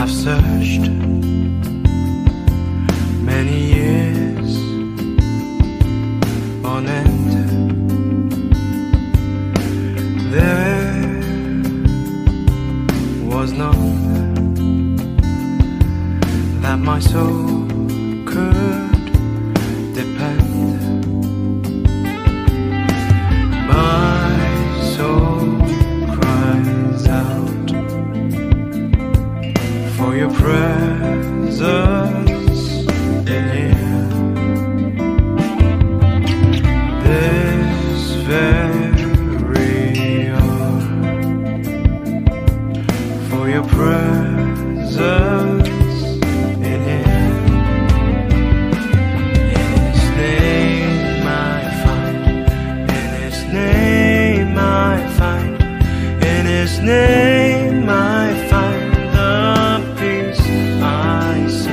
I've searched many years on end. There was none that my soul could depend. My soul cries out for your presence in here. This very hour, for your presence in here. In His name I find, in His name I find, in His name I find the peace I seek.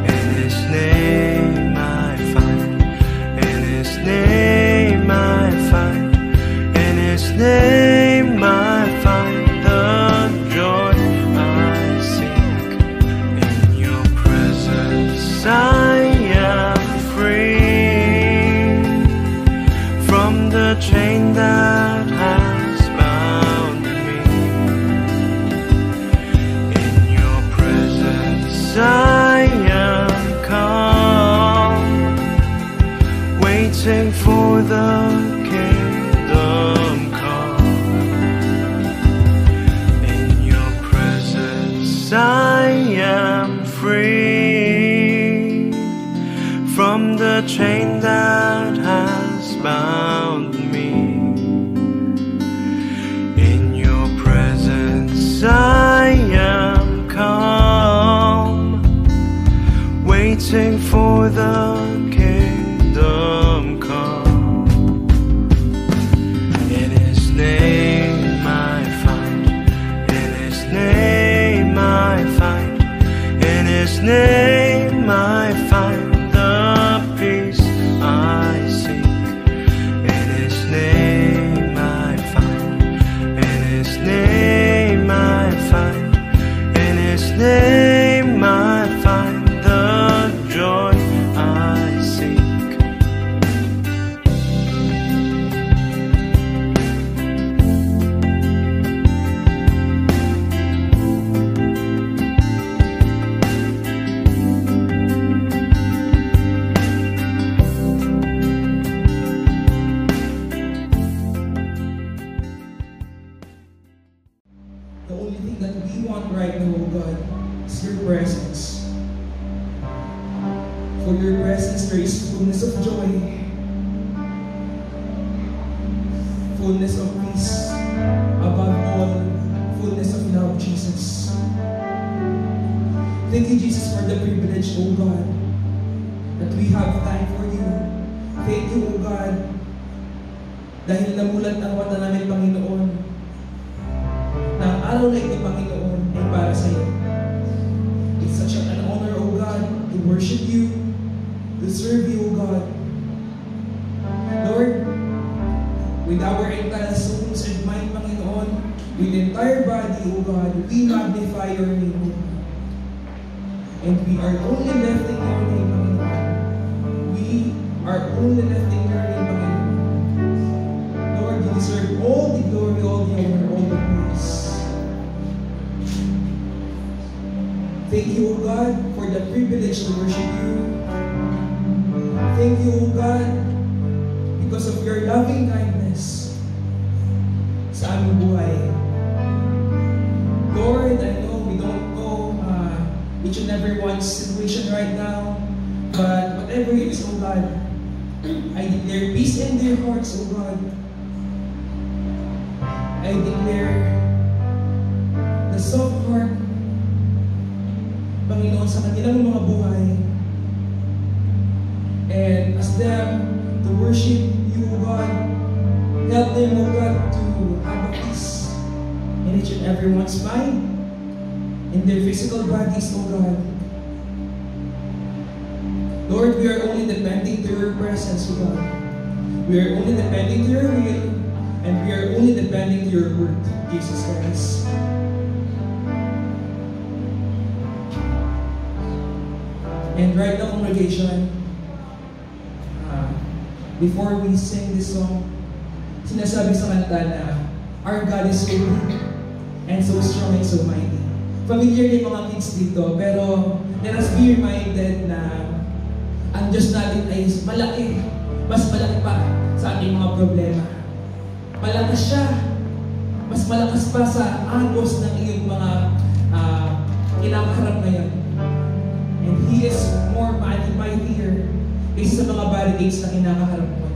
In His name I find, in His name I find, in His name I find the joy I seek. In your presence I am free from the chain that has bound me. In your presence I am calm, waiting for the kingdom come. In your presence I am free from the chain that has bound me. In your presence I am calm, waiting for the kingdom come. In His name I find, in His name I find, in His name I find the peace I seek. In His name I find, in His name I find, in His name I find the joy I seek. The only thing that we want right now, oh God, is your presence. For your presence there is fullness of joy, fullness of peace, above all, fullness of love, Jesus. Thank you, Jesus, for the privilege, oh God, that we have time for you. Thank you, oh God, dahil namulat ang mata namin, Panginoon, na ang araw na ito, Panginoon, ay para sa iyo. It's such an honor, O God, to worship you, to serve you, O God. Lord, with our entire souls and mind, Panginoon, with the entire body, O God, we magnify your name, O God. And we are only left in your name, Panginoon. We are only left in your name, Panginoon. Lord, you deserve all the glory, all the honor, all the praise. Thank you, O God, for the privilege to worship you. Thank you, O God, because of your loving kindness sa aming buhay. Lord, I know we don't know each and everyone's situation right now, but whatever it is, O God, I declare peace in their hearts, O God. I declare the soft heart, Panginoon, sa kanilang mga buhay. And as them to worship you, O God, help them, O God, to have a peace in each and everyone's mind, in their physical bodies, O God. Lord, we are only depending to your presence, O God. We are only depending to your will, and we are only depending to your word, Jesus Christ. And right now, congregation, before we sing this song, sinasabi sa kanta na our God is so big and so strong and so mighty. Familiar yung mga kids dito, pero let us be reminded na ang Diyos natin ay malaki, mas malaki pa sa ating mga problema. Malakas siya, mas malakas pa sa agos ng iyong mga kinakaharap ngayon. And He is more mightier kaysa sa mga barricades na kinakaharap mo.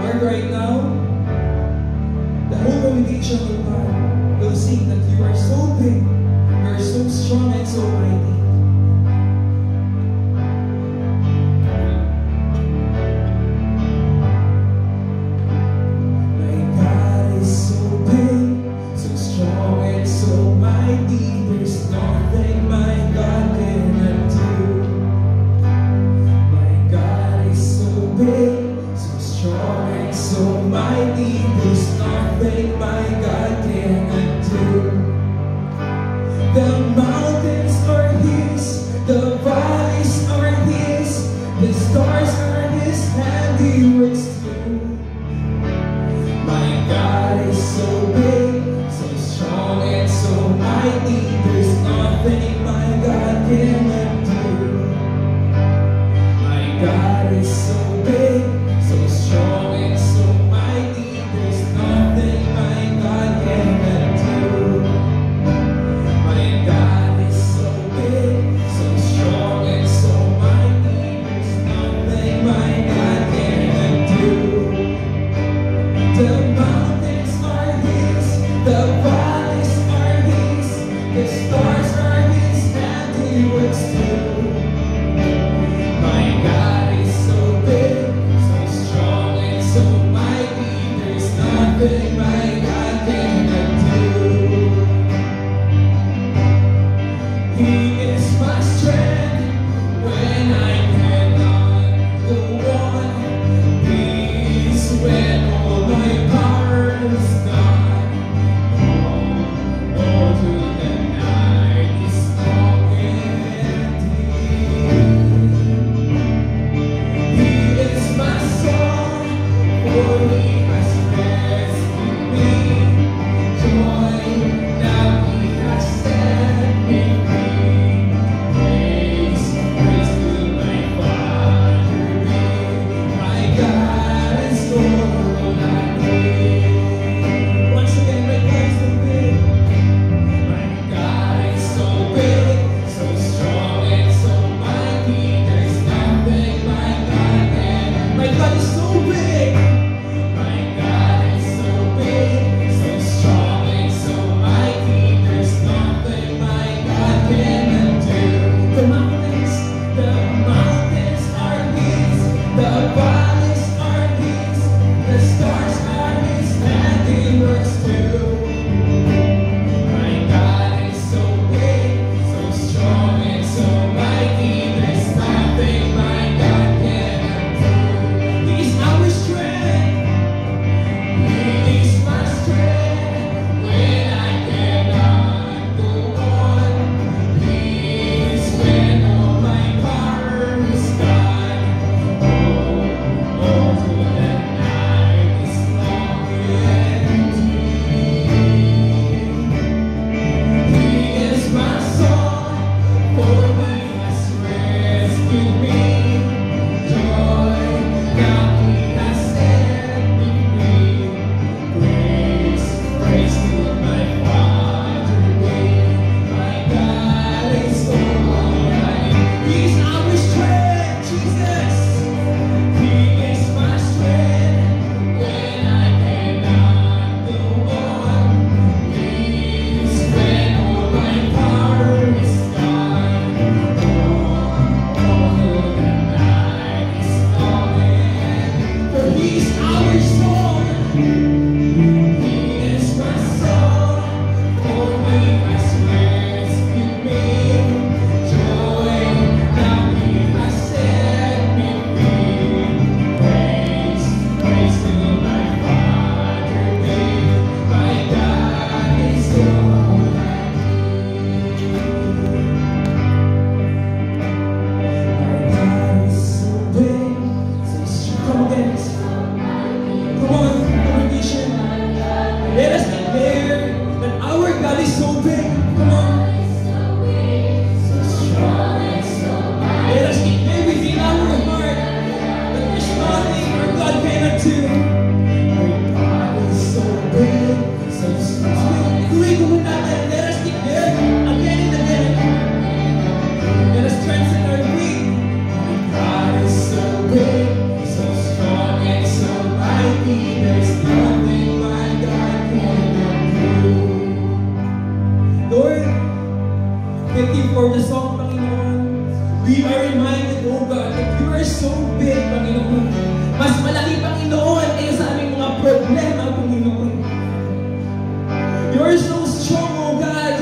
Lord, right now, the whole congregation of God will sing that you are so big, you are so strong and so mighty. My God is so big. we are reminded, oh God, that you are so big, Panginoon. Mas malaki, Panginoon, kaya sa aming mga problema, Panginoon. You are so strong, oh God.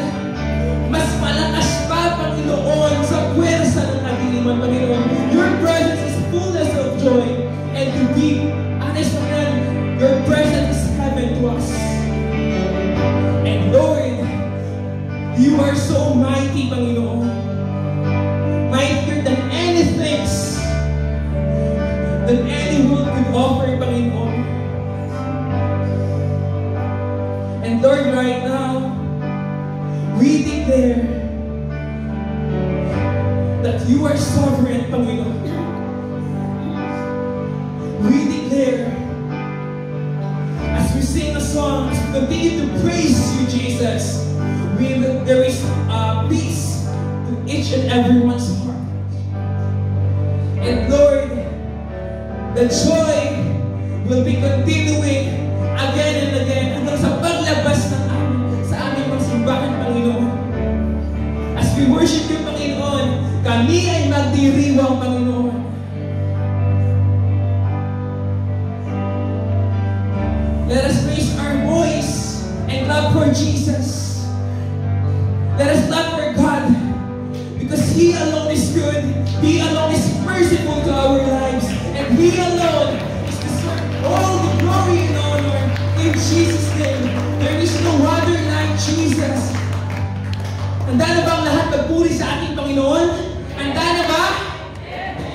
Mas malakas pa, Panginoon, sa puwersa ng kadiliman, Panginoon. Your presence is fullness of joy. And to be honest, Panginoon, your presence is heaven to us. And Lord, you are so mighty, Panginoon. Mightier than anything that anyone could offer, Panginoon. And Lord, right now, we declare that you are sovereign, Panginoon. We declare, as we sing a song, as we continue to praise you, Jesus, there is peace to each and everyone's heart. And Lord, the joy will be continuing again and again hanggang sa paglabas ng sa aming mga simbahan, Panginoon. As we worship you, Panginoon, kami ay magdiriwang, Panginoon. Let us raise our voice and clap for Jesus. Let us clap for God, because He alone is good. He alone is merciful to our lives. And He alone is deserve all the glory and honor. In Jesus' name, there is no other like Jesus. Handa na ba ang lahat magpuri sa ating Panginoon? Handa na ba?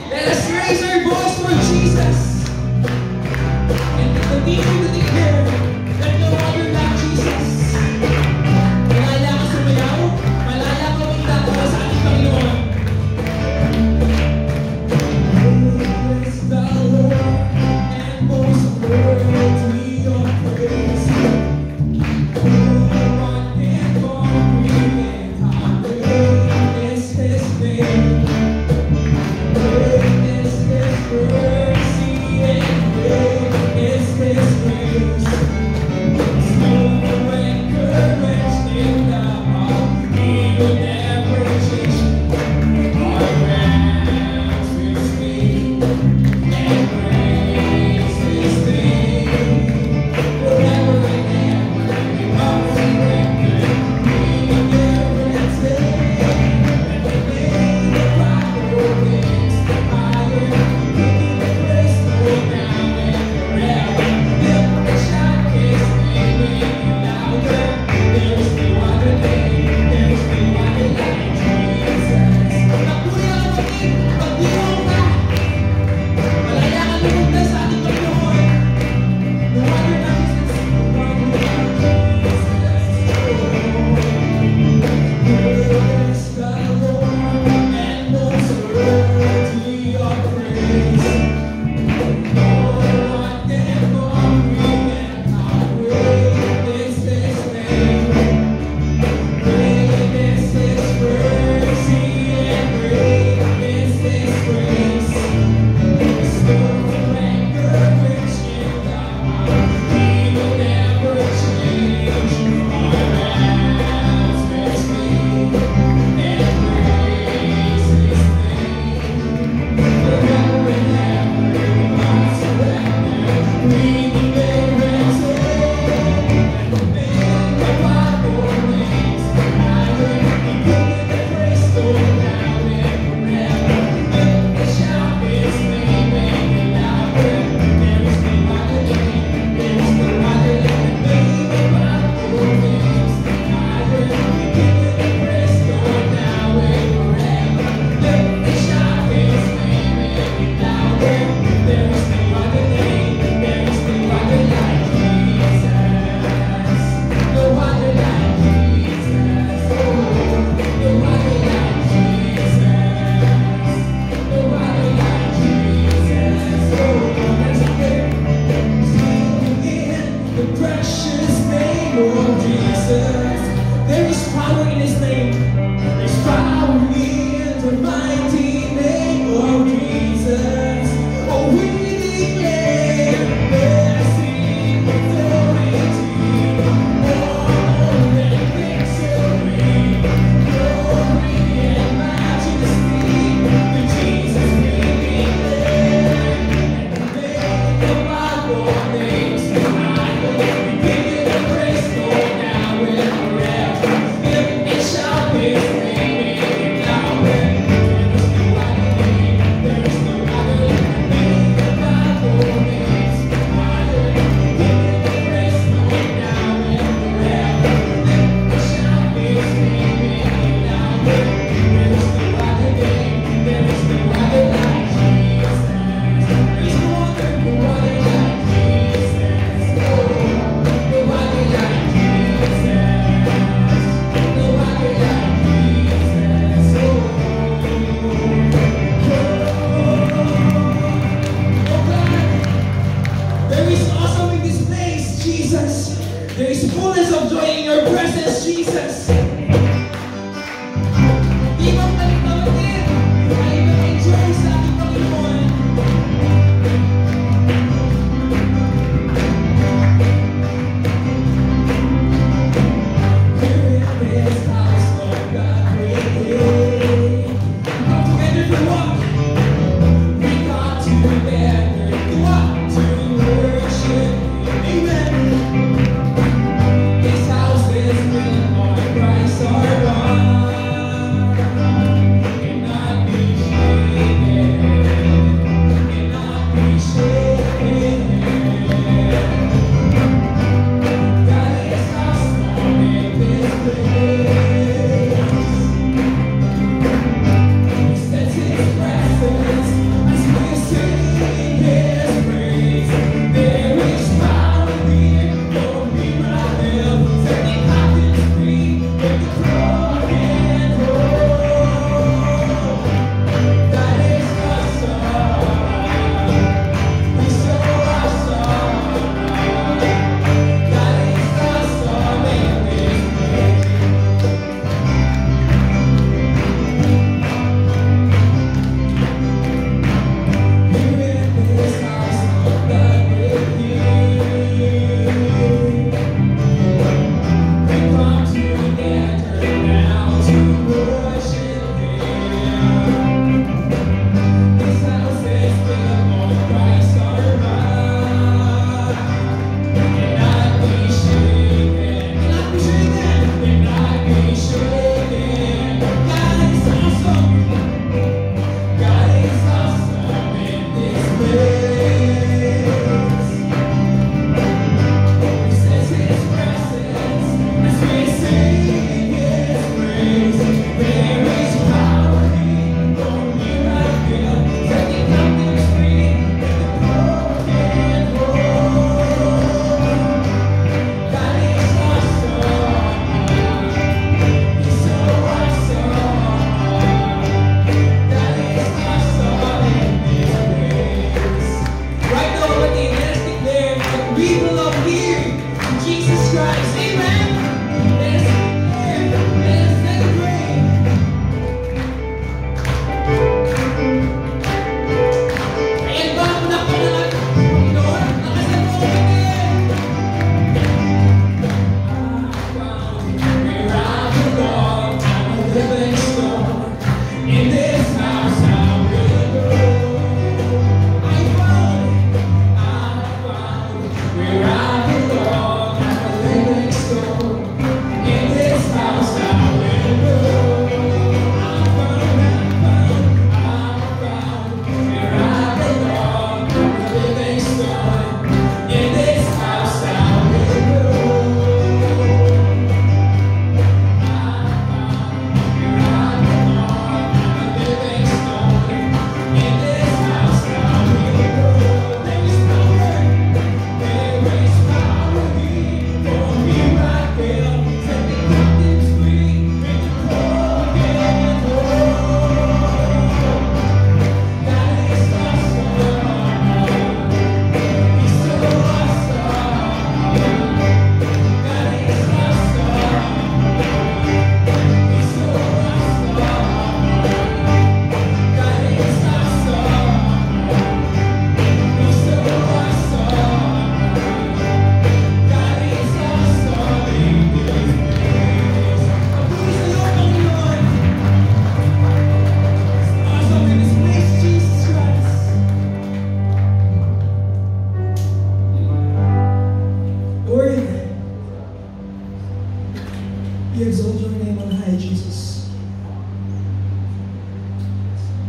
Let us raise our voice for Jesus. And continue to declare that no other like Jesus. Malala ka sumayaw, malala ka magtatawa sa ating Panginoon. Praise the Lord, and most worthy of praise. No one can comprehend how great is His name.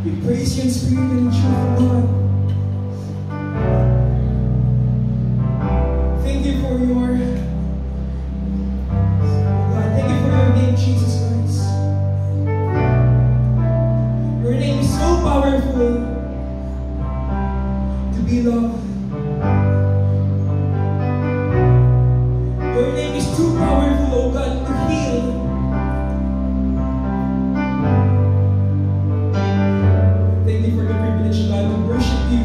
We praise you in spirit and in truth, God. Thank you for your God. Thank you for your name, Jesus Christ. Your name is so powerful to be loved. Your name is too powerful, oh God, to heal. Thank you for the privilege, God, to worship you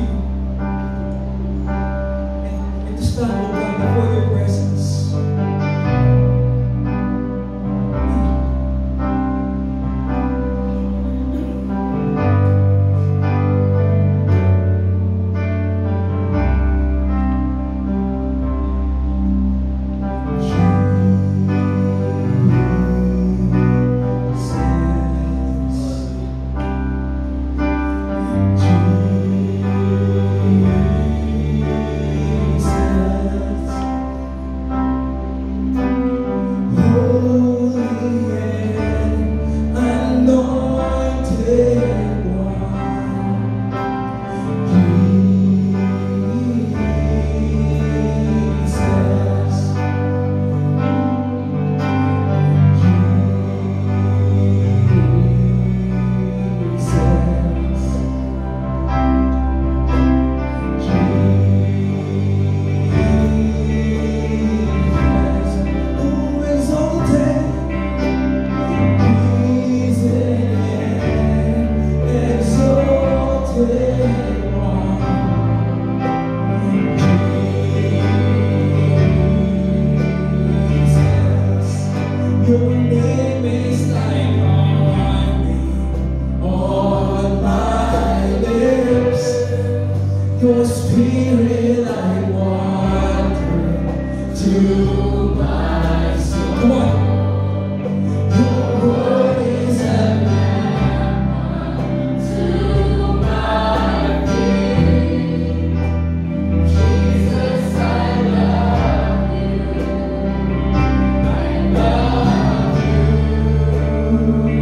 and to stand, oh God, before your presence. Your spirit I want to my soul. Come on. Your word is a lamp to my feet. Jesus, I love you. I love you.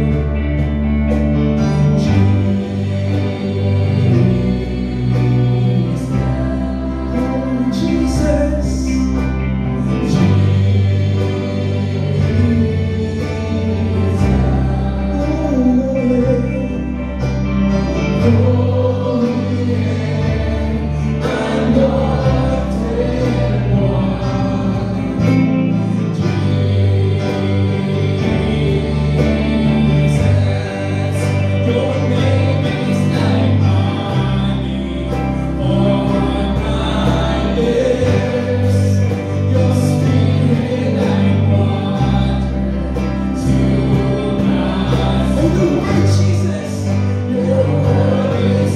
Your word is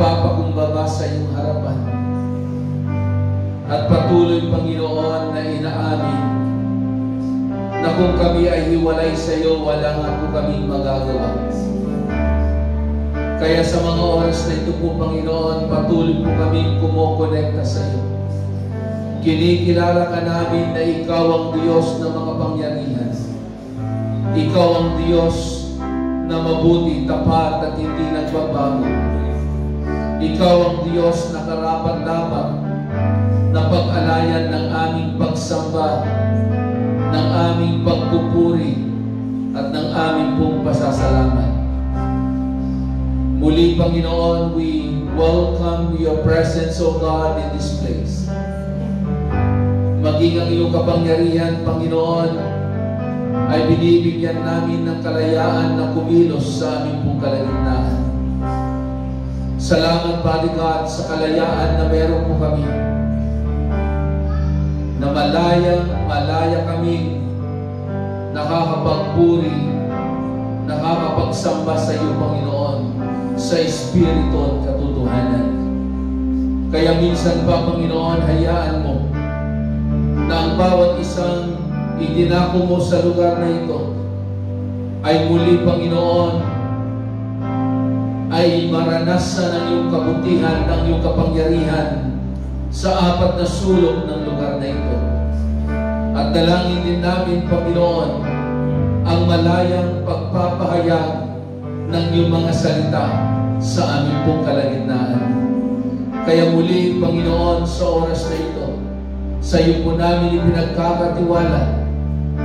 nagpapakumbaba sa iyong harapan. At patuloy, Panginoon, na inaamin na kung kami ay hiwalay sa iyo, wala nga po kaming magagawa. Kaya sa mga oras na ito po, Panginoon, patuloy po kaming kumokonekta sa iyo. Kinikilala ka namin na Ikaw ang Diyos ng mga pangyarihan. Ikaw ang Diyos na mabuti, tapat at hindi nagbabago. Ikaw ang Diyos na karapat-dapat na pag-alayan ng aming pagsamba, ng aming pagpupuri, at ng aming pong pasasalamat. Muli, Panginoon, we welcome your presence, O God, in this place. Maging ang iyong kapangyarihan, Panginoon, ay binibigyan namin ng kalayaan na kumilos sa aming pong kalagitnaan. Salamat, Father God, sa kalayaan na meron po kami. Na malaya kaming nakakapagpuri, nakakapagsamba sa iyo, Panginoon, sa Espiritu at katotohanan. Kaya minsan pa, Panginoon, hayaan mo na ang bawat isang idinako mo sa lugar na ito ay muli, Panginoon, ay maranasan ang iyong kabutihan, ng iyong kapangyarihan sa apat na sulok ng lugar na ito. At dalangin din namin, Panginoon, ang malayang pagpapahayag ng iyong mga salita sa aming pong kalagitnaan. Kaya muli, Panginoon, sa oras na ito, sa iyo po namin ipinagkakatiwala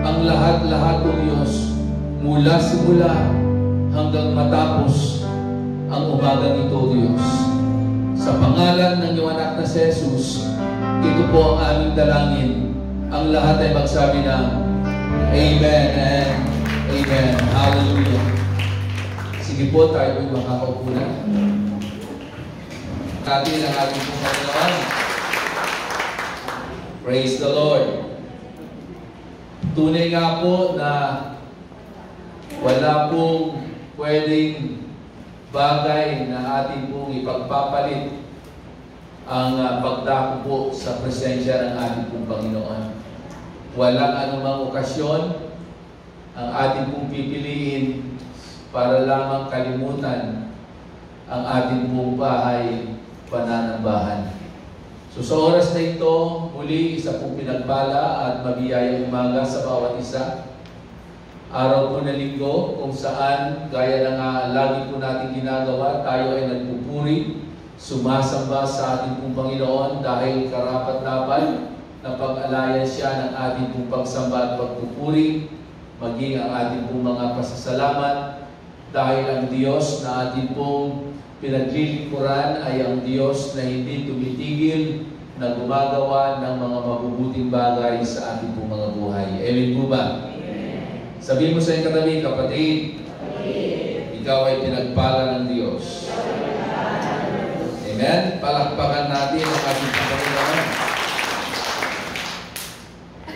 ang lahat-lahat, O Diyos, mula simula hanggang matapos ang umagang ito, O Diyos. Sa pangalan ng iyong anak na si Jesus, ito po ang aming dalangin. Ang lahat ay magsabi na Amen and Amen. Hallelujah. Sige po, tayo po'y makakaupo na. Natin ang ating pong Panginoon. Praise the Lord. Tunay nga po na wala pong pwedeng bagay na ating pong ipagpapalit ang pagdako po sa presensya ng ating pong Panginoon. Walang anumang okasyon ang ating pong pipiliin para lamang kalimutan ang ating pong bahay pananambahan. So sa oras na ito, muli isa pong pinagbala at mabiyayang umaga sa bawat isa. Araw po na linggo kung saan, gaya na nga lagi po natin ginagawa, tayo ay nagpupuri, sumasamba sa ating pong Panginoon dahil karapat-dapat na pag-alayan siya ng ating pong pagsamba at pagpupuri, maging ang ating pong mga pasasalamat dahil ang Diyos na ating pong pinaglilingkuran ay ang Diyos na hindi tumitigil na gumagawa ng mga mabubuting bagay sa ating pong mga buhay. Amen po ba? Amen. Sabihin mo sa iyong katabi, kapatid, ikaw ay pinagpala ng Diyos. Amen? Palakpakan natin ang ating Panginoon.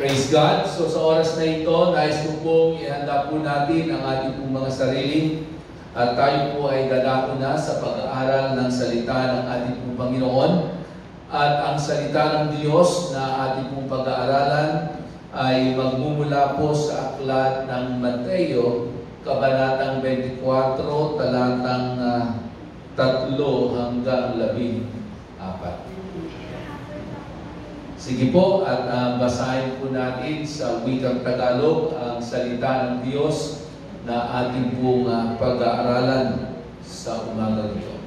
Praise God. So sa oras na ito, nais ko pong ihanda po natin ang ating pong mga sarili. At tayo po ay dadako na sa pag-aaral ng salita ng ating pong Panginoon. At ang salita ng Diyos na ating pong pag-aaralan ay magmumula po sa aklat ng Mateo, Kabanatang 24, talatang 3 hanggang 14. Sige po, at basahin po natin sa wikang Tagalog ang salita ng Diyos na ating pong pag-aaralan sa umaga nito.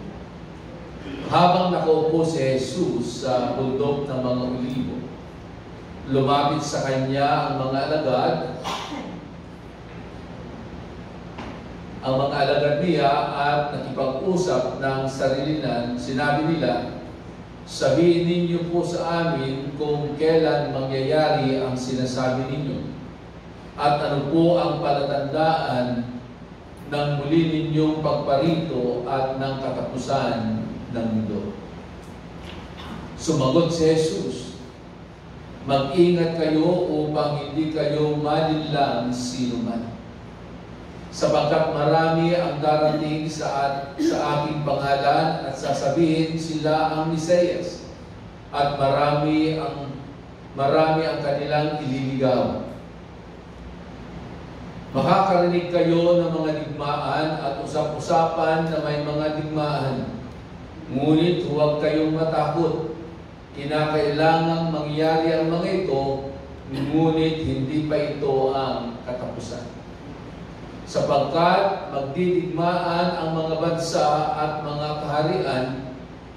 Habang nakaupo si Jesus sa bundok ng mga Olibo, lumapit sa kanya ang mga alagad niya at nakipag-usap ng sarilinan. Sinabi nila, sabihin ninyo po sa amin kung kailan mangyayari ang sinasabi ninyo. At ano po ang palatandaan ng muli ninyong pagparito at ng katapusan ng mundo? Sumagot si Jesus, mag-ingat kayo upang hindi kayo malinlang sino man. sapagkat marami ang darating sa aking pangalan at sasabihin sila ang Mesiyas, at marami ang kanilang ililigaw. Makakarinig kayo ng mga digmaan at usap-usapan na may mga digmaan. Ngunit huwag kayong matakot. Kinakailangang mangyari ang mga ito, ngunit hindi pa ito ang katapusan. Sapagkat magdidigmaan ang mga bansa at mga kaharian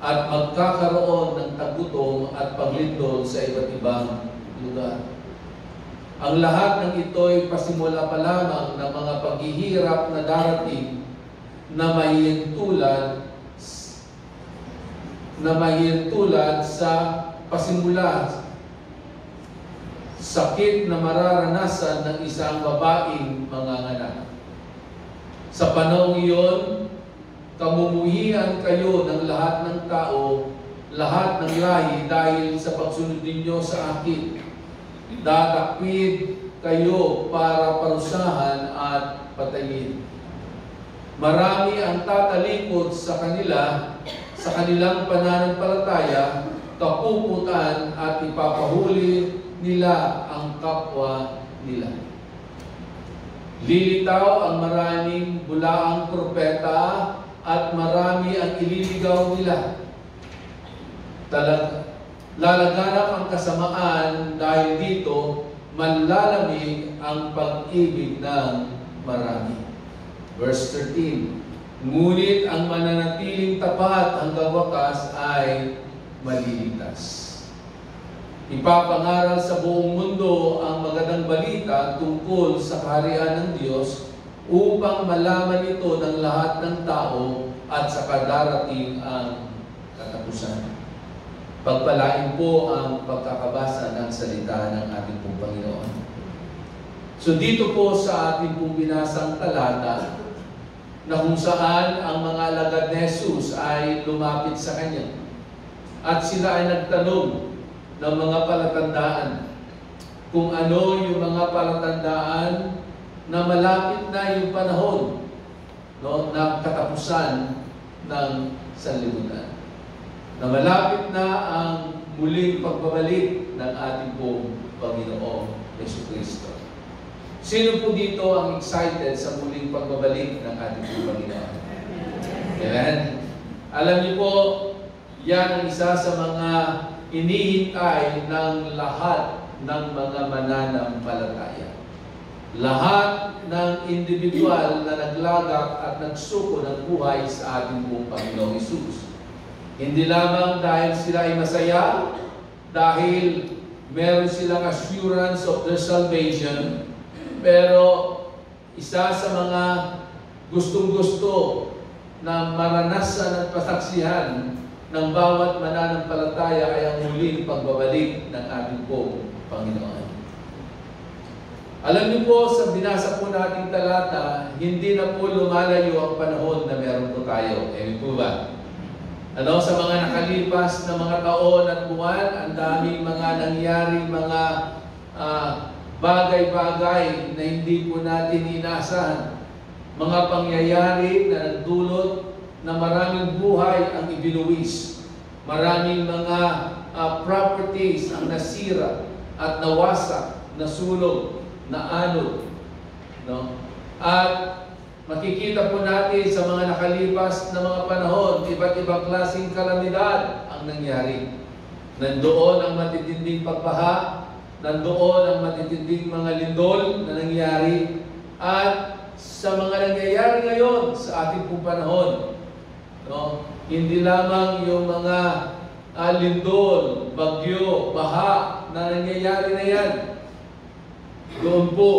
at magkakaroon ng tagutom at paglindol sa iba't ibang lugar. Ang lahat ng ito ay pasimula pa lamang ng mga paghihirap na darating na mahihintulad sa pasimula sakit na mararanasan ng isang babaeng manganganak. Sa panahong iyon, kamumuhian kayo ng lahat ng tao, lahat ng lahi dahil sa pagsunod ninyo sa akin. Dadakwid kayo para parusahan at patayin. Marami ang tatalikod sa kanilang pananampalataya, kapuputan at ipapahuli nila ang kapwa nila. Lilitaw ang maraming bulaang propeta at marami ang ililigaw nila. Lalaganap ang kasamaan dahil dito manlalamig ang pag-ibig ng marami. Verse 13, ngunit ang mananatiling tapat hanggang wakas ay maliligtas. Ipapangaral sa buong mundo ang magandang balita tungkol sa kaharian ng Diyos upang malaman ito ng lahat ng tao at sa kadarating ang katapusan. Pagpalain po ang pagkakabasa ng salita ng ating pong Panginoon. So dito po sa ating pong binasang talata na kung saan ang mga alagad ni Jesus ay lumapit sa Kanya at sila ay nagtanong ng mga palatandaan kung ano yung mga palatandaan na malapit na yung panahon ng katapusan ng sanlibutan. Na malapit na ang muling pagbabalik ng ating pong Panginoong Jesucristo. Sino po dito ang excited sa muling pagbabalik ng ating pong Panginoon? Amen? Alam niyo po, yan ang isa sa mga inihintay ng lahat ng mga mananampalataya. Lahat ng individual na naglagak at nagsuko ng buhay sa ating pong Panginoong Hesus. Hindi lamang dahil sila ay masaya, dahil meron silang assurance of their salvation, pero isa sa mga gustong-gusto na maranasan at pasaksihan ng bawat mananampalataya ay ang muling pagbabalik ng ating pong Panginoon. Alam niyo po, sa binasa po nating talata, hindi na po lumalayo ang panahon na meron po tayo. Po ba? Sa mga nakalipas na mga taon at buwan, ang daming mga nangyari, mga bagay-bagay na hindi po natin inaasahan. Mga pangyayari na nagdulot na maraming buhay ang ibinuwis. Maraming mga properties ang nasira at nawasak, nasunog, naanod. At makikita po natin sa mga nakalipas na mga panahon, iba't ibang klaseng kalamidad ang nangyari. Nandoon ang matitinding pagbaha, nandoon ang matitinding mga lindol na nangyari, at sa mga nangyayari ngayon sa ating pong panahon, hindi lamang yung mga lindol, bagyo, baha na nangyayari na yan. Doon po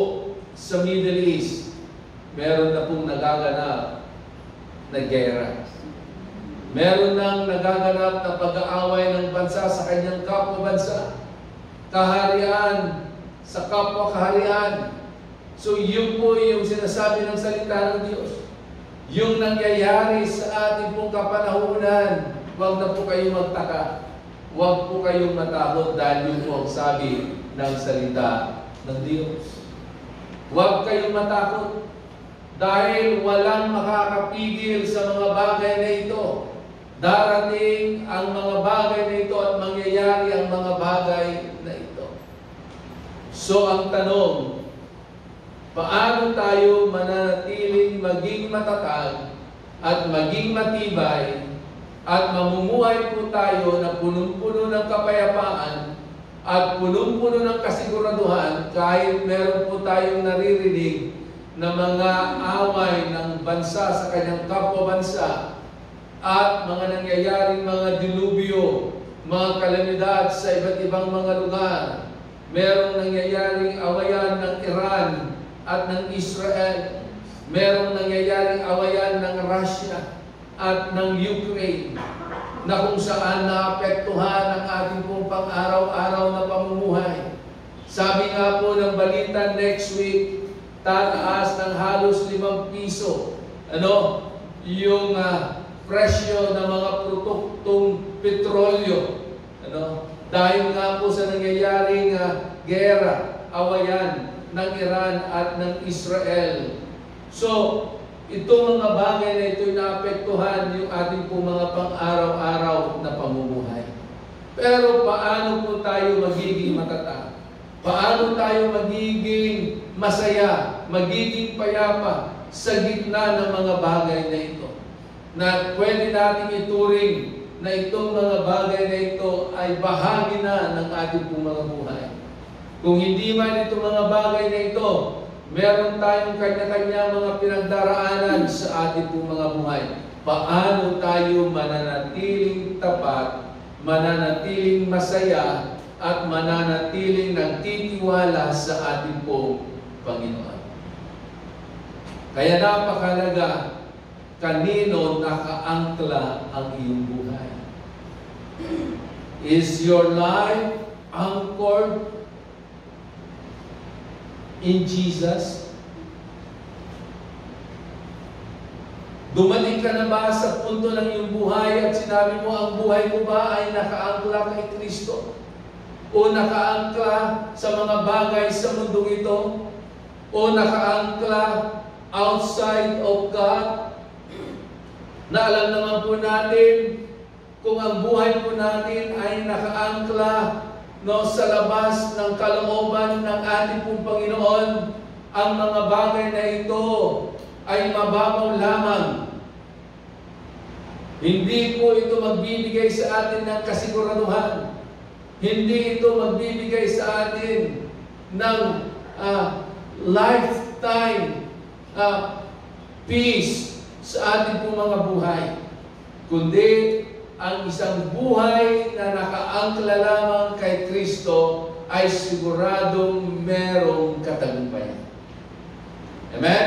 sa Middle East, meron na pong nagaganap na gera. Meron nang nagaganap na pag-aaway ng bansa sa kanyang kapwa-bansa. Kaharian sa kapwa-kaharian. So yun po yung sinasabi ng salita ng Diyos. Yung nangyayari sa ating pong kapanahunan, huwag na po kayong magtaka. Huwag po kayong matakot dahil yun po ang sabi ng salita ng Diyos. Huwag kayong matakot. dahil walang makakapigil sa mga bagay na ito. Darating ang mga bagay na ito at mangyayari ang mga bagay na ito. So ang tanong, paano tayo mananatiling maging matatag at maging matibay at mamumuhay po tayo na punong-puno ng kapayapaan at punong-puno ng kasiguraduhan kahit meron po tayong naririnig na mga away ng bansa sa kanyang kapwa-bansa at mga nangyayaring mga dilubyo, mga kalamidad sa iba't ibang mga lugar. Merong nangyayaring awayan ng Iran at ng Israel. Merong nangyayaring awayan ng Russia at ng Ukraine na kung saan naapektuhan ang ating pong pang-araw-araw na pamumuhay. Sabi nga po ng balita next week, tataas ng halos 5 piso. Yung presyo ng mga produktong petrolyo. Dahil nga po sa nangyayaring gera, awayan ng Iran at ng Israel. So, itong mga bagay na ito'y naapektuhan yung ating pong mga pang-araw-araw na pamumuhay. Pero paano po tayo magiging matatag? Paano tayo magiging masaya, magiging payapa sa gitna ng mga bagay na ito? Na pwede nating ituring na itong mga bagay na ito ay bahagi na ng ating pong mga buhay. Kung hindi man itong mga bagay na ito, meron tayong kanya-kanya mga pinagdaraanan sa ating pong mga buhay. Paano tayo mananatiling tapat, mananatiling masaya, at mananatiling nagtitiwala sa ating pong Panginoon? Kaya napakalaga, kanino nakaangkla ang iyong buhay? Is your life anchored in Jesus? Dumating ka na ba sa punto ng iyong buhay at sinabi mo, ang buhay mo ba ay nakaangkla kay Kristo? O nakaangkla sa mga bagay sa mundong ito? O nakaangkla outside of God? Na alam naman po natin, kung ang buhay po natin ay nakaangkla sa labas ng kalooban ng ating pong Panginoon, ang mga bagay na ito ay mababaw lamang. Hindi po ito magbibigay sa atin ng kasiguraduhan. Hindi ito magbibigay sa atin ng lifetime peace sa ating pong mga buhay, kundi ang isang buhay na nakaangkla lamang kay Kristo ay siguradong merong katagumpayan. Amen?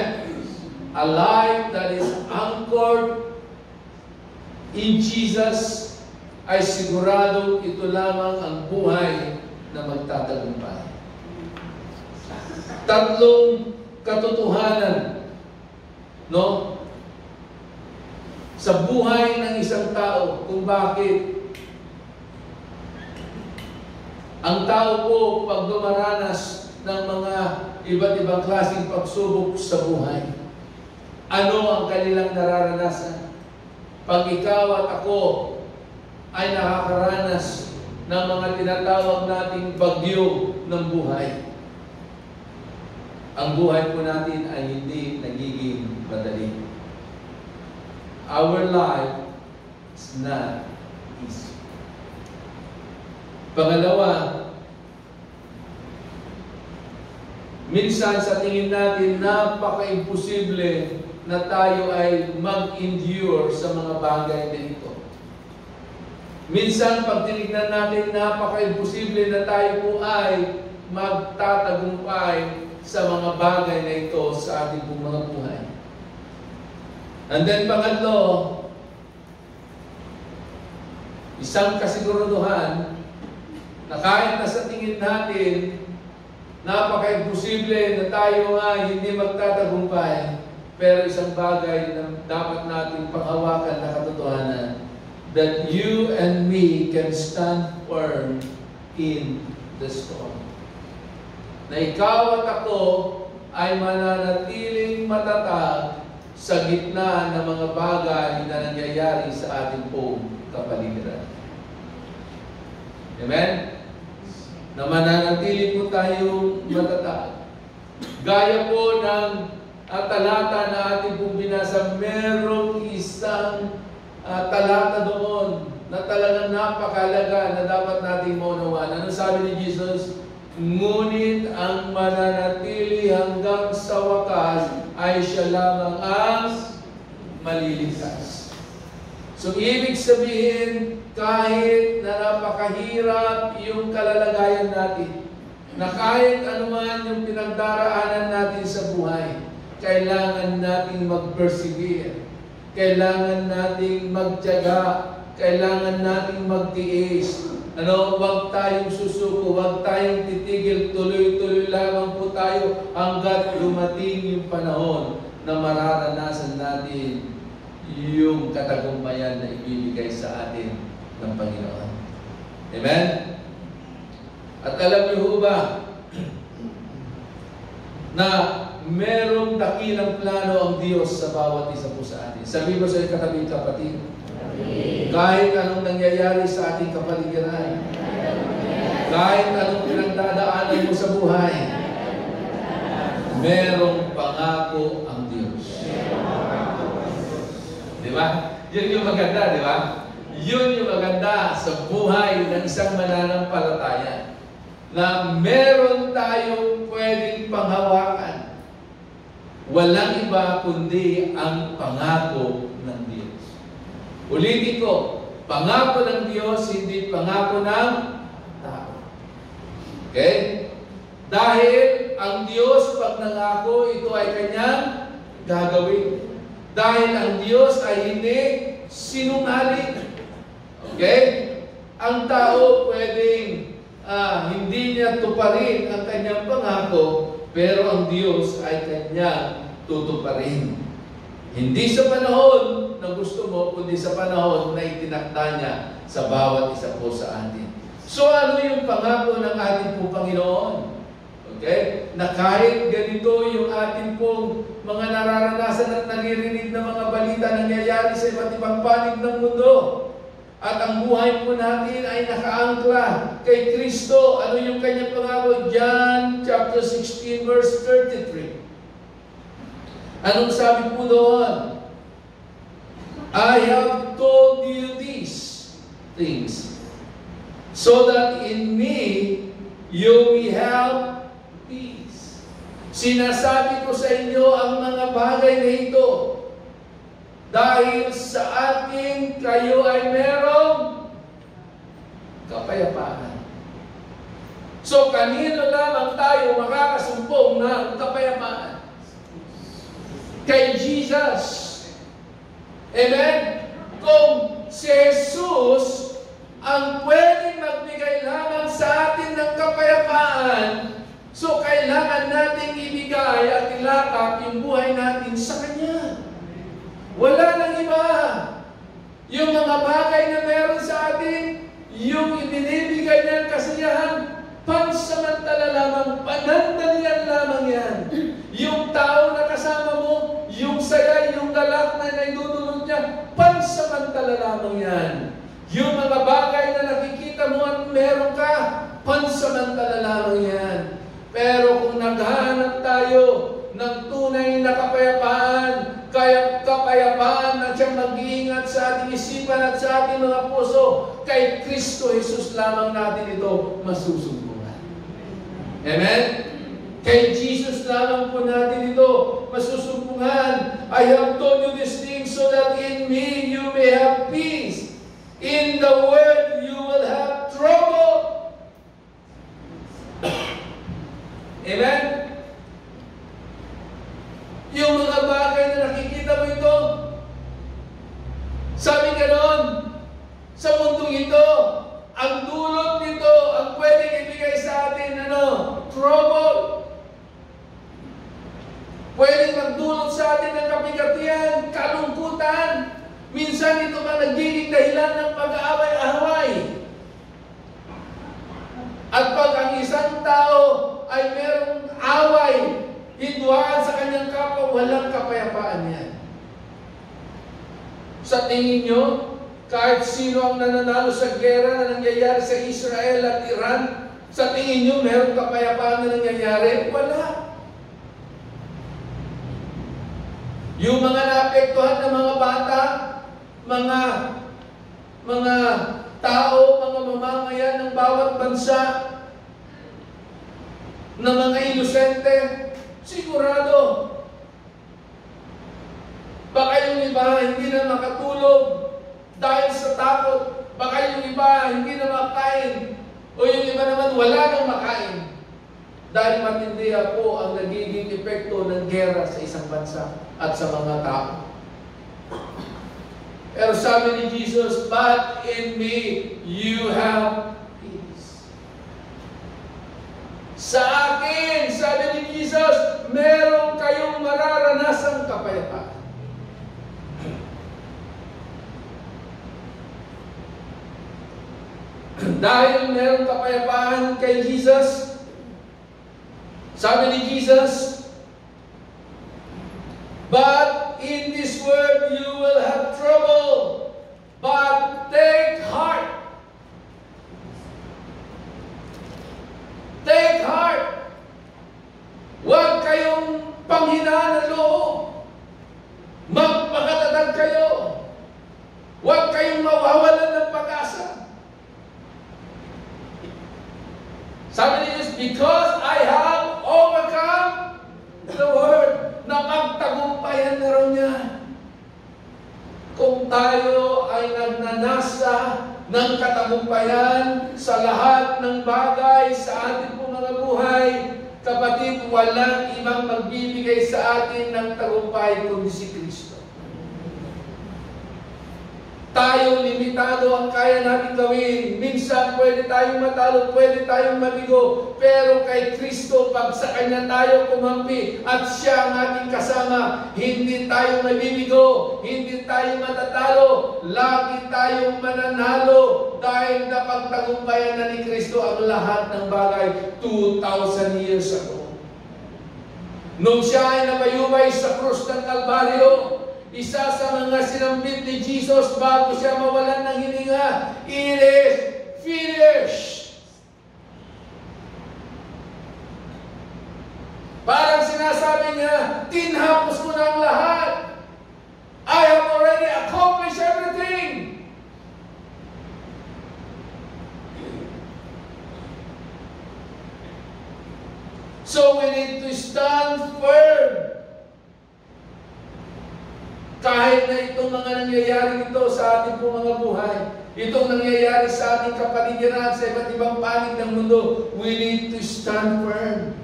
A life that is anchored in Jesus ay siguradong ito lamang ang buhay na magtatagumpay. 3 katotohanan, sa buhay ng isang tao kung bakit ang tao po pag dumaranas ng mga iba't ibang klaseng pagsubok sa buhay, ano ang kanilang nararanasan? Pag ikaw at ako ay nakakaranas ng mga tinatawag nating bagyo ng buhay, ang buhay po natin ay hindi nagiging madali. Our life is not easy. Pangalawa, minsan sa tingin natin napaka-imposible na tayo ay mag-endure sa mga bagay na ito. Minsan pag tinignan natin napaka-imposible na tayo po ay magtatagumpay sa mga bagay na ito sa ating pong mga buhay. And then pangatlo, isang kasiguraduhan na kahit na sa tingin natin napaka-imposible na tayo nga hindi magtatagumpay, pero isang bagay na dapat natin panghawakan na katotohanan, that you and me can stand firm in the storm. Na ikaw at ako ay mananatiling matatag sa gitna ng mga bagay na nangyayari sa ating pong kapaligiran. Amen? Na mananatili po tayong matatag. Gaya po ng talata na ating pong binasa, merong isang talata doon na talagang napakalaga na dapat nating maunawaan. Ano sabi ni Jesus? Ngunit ang mananatili hanggang sa wakas ay siya lamang ang maliligtas. So, ibig sabihin, kahit na napakahirap yung kalalagayan natin, na kahit anuman yung pinagdaraanan natin sa buhay, kailangan nating mag-persevere, kailangan nating magtiyaga, kailangan nating magtiis. Huwag tayong susuko, huwag tayong titigil, tuloy-tuloy lamang po tayo hanggat dumating yung panahon na mararanasan natin yung katagumpayan na ibibigay sa atin ng Panginoon. Amen? At alam niyo ba na merong dakilang plano ang Diyos sa bawat isa po sa atin. Sabi mo sa katabi kapatid, kahit anong nangyayari sa ating kapaligiran, kahit anong pinagdadaanan mo sa buhay, merong pangako ang Diyos. Di ba? Yun yung maganda, di ba? Yun yung maganda sa buhay ng isang mananampalataya. Na meron tayong pwedeng panghawakan. Walang iba kundi ang pangako ng Diyos. Ulitin ko, pangako ng Diyos, hindi pangako ng tao. Okay? Dahil ang Diyos, pag nangako, ito ay kanyang gagawin. Dahil ang Diyos ay hindi sinungaling. Okay? Ang tao pwedeng hindi niya tuparin ang kanyang pangako, pero ang Diyos ay kanyang tutuparin. Hindi sa panahon na gusto mo, kundi sa panahon na itinakda niya sa bawat isa po sa atin. So ano yung pangako ng ating po Panginoon? Okay? Na kahit ganito yung ating pong mga nararanasan at naririnig na mga balita nangyayari sa iba't ibang panig ng mundo, at ang buhay po natin ay nakaangkla kay Kristo. Ano yung kanyang pangako? John chapter 16 verse 33. Anong sabi po doon? I have told you these things so that in me you may have peace. Sinasabi ko sa inyo ang mga bagay na ito dahil sa akin kayo ay merong kapayapaan. So kanino lamang tayo makakasumpong ng kapayapaan? Kay Jesus. Amen? Kung si Jesus ang pwedeng magbigay lamang sa atin ng kapayapaan, so kailangan nating ibigay at ilakap yung buhay natin sa Kanya. Wala nang iba. Yung mga bagay na meron sa atin, yung ibinibigay niyang kasiyahan, pansamantala lamang, panandalian lamang yan. Yung tao na kasama mo, yung saya, yung galak na naidudulot niya, pansamantala lamang yan. Yung mga bagay na nakikita mo at meron ka, pansamantala lamang yan. Pero kung naghahanap tayo ng tunay na kapayapaan, kaya kapayapaan na siyang mag-iingat sa ating isipan at sa ating mga puso, kay Kristo Jesus lamang natin ito masusumbungan. Amen? Kay Jesus lamang po natin ito masusumbungan. I have told you these things so that in me you may have peace. In the world you will have trouble. Amen? Yung mga bagay na nakikita mo ito, sabi ganoon, sa mundong ito, ang dulot nito, ang pwedeng ibigay sa atin, trouble. Pwedeng magdulot sa atin ng kabigatian, kalungkutan. Minsan ito pa nagiging dahilan ng pag-aaway-ahaway. At pag ang isang tao ay merong away, ito Sa tingin nyo, kahit sino ang nananalo sa gera na nangyayari sa Israel at Iran, sa tingin nyo, meron kapayapaan na nangyayari? Wala. Yung mga naapektuhan ng mga bata, mga tao, mga mamamayan ng bawat bansa, na mga inosente, sigurado. Baka yung iba hindi na makatulog dahil sa takot. Baka yung iba hindi na makain. O yung iba naman wala nang makain. Dahil matindi po ang nagiging epekto ng gera sa isang bansa at sa mga tao. Pero sabi ni Jesus, but in me you have peace. Sa akin, sabi ni Jesus, meron kayong mararanasang kapayapaan. Dahil meron kapayapaan kay Jesus, sabi ni Jesus, but in this world you will have trouble, but take heart. Take heart. Huwag kayong panghinaan ng loob. Magpakatatag kayo. Huwag kayong mawawalan ng pag-asa. Sabi ni Jesus, because I have overcome the world. Napagtagumpayan na raw niya. Kung tayo ay nagnanasa ng katagumpayan sa lahat ng bagay sa ating pong mga buhay, kapatid, walang ibang magbibigay sa atin ng tagumpay kundi si Kristo. Tayo limitado ang kaya natin gawin. Minsan pwede tayong matalo, pwede tayong mabigo. Pero kay Kristo, pag sa Kanya tayo kumampi at Siya ang ating kasama, hindi tayo mabibigo, hindi tayo matatalo, lagi tayong mananalo dahil napagtagumpayan na ni Kristo ang lahat ng bagay 2,000 years ago. Nung Siya ay napayubay sa krus ng Kalbaryo, isa sa mga sinambit ni Jesus bago siya mawalan ng hininga, it is finished. Parang sinasabi niya, tinapos ko na ang lahat. I have already accomplished everything. So we need to stand firm. Kahit na itong mga nangyayari ito sa ating pong mga buhay, itong nangyayari sa ating kapaligiran sa iba't ibang panig ng mundo, we need to stand firm.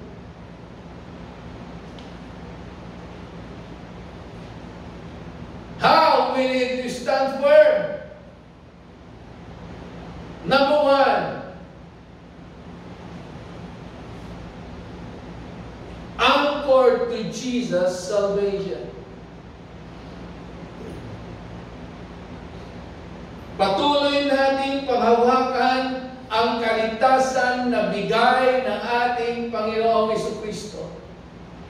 How we need to stand firm? Number one, anchored to Jesus' salvation. Patuloy nating panghawakan ang kaligtasan na bigay ng ating Panginoong Jesucristo.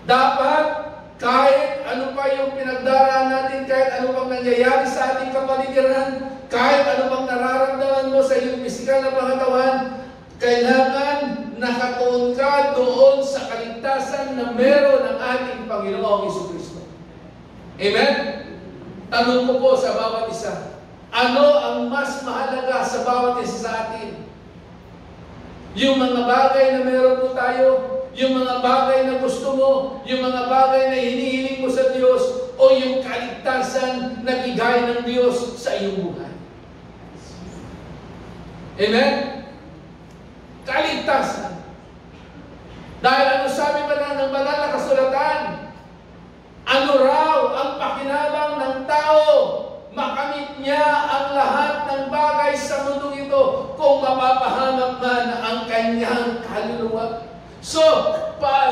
Dapat, kahit ano pa yung pinagdaraan natin, kahit ano pang nangyayari sa ating kapaligiran, kahit ano pang nararamdaman mo sa iyong pisikal na pangatawan, kailangan nakatuon ka doon sa kaligtasan na meron ng ating Panginoong Jesucristo. Amen? Tanong ko po sa bawat isa, ano ang mas mahalaga sa bawat isa sa atin? Yung mga bagay na meron po tayo, yung mga bagay na gusto mo, yung mga bagay na hinihiling mo sa Diyos, o yung kaligtasan na bigay ng Diyos sa iyong buhay? Amen? Kaligtasan. Dahil ano sabi ba ng banal na kasulatan? Ano raw ang pakinabang ng tao? Makamit niya ang lahat ng bagay sa mundo ito kung mapapahamak man ang kanyang kaluluwa. So,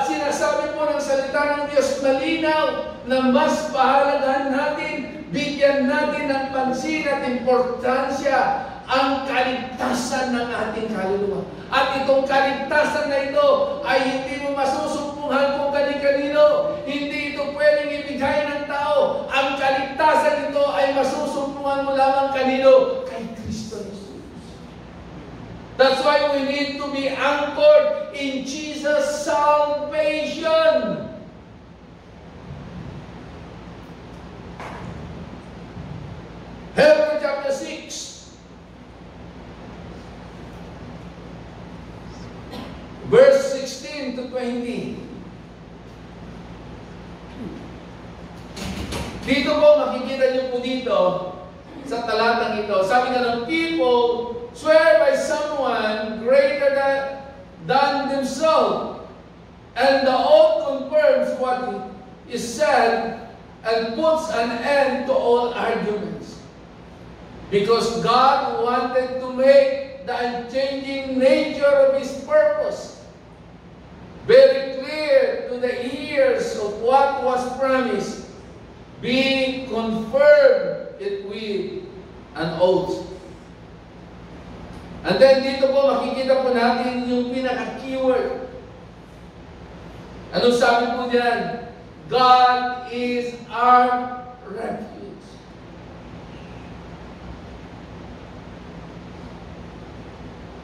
sinasabi po ng salita ng Diyos malinaw na mas pahalagahan natin, bigyan natin ng pansin at importansya ang kaligtasan ng ating kaluluwa. At itong kaligtasan na ito ay hindi mo masusumpungan kung kani-kanino. Hindi ito pwedeng ibigay ng tao tao. Ang kaligtasan nito ay masusumpungan mo lamang kanino? Kay Kristo Jesus. That's why we need to be anchored in Jesus' salvation. Hebrews chapter 6, verse 16 to 20. Dito po, makikita niyo po dito, sa talatang ito, sabi nga ng people, swear by someone greater than themselves, and the oath confirms what is said and puts an end to all arguments. Because God wanted to make the unchanging nature of His purpose very clear to the ears of what was promised, being confirmed it with an oath. And then dito po, makikita po natin yung pinaka-keyword. Anong sabi po diyan? God is our refuge.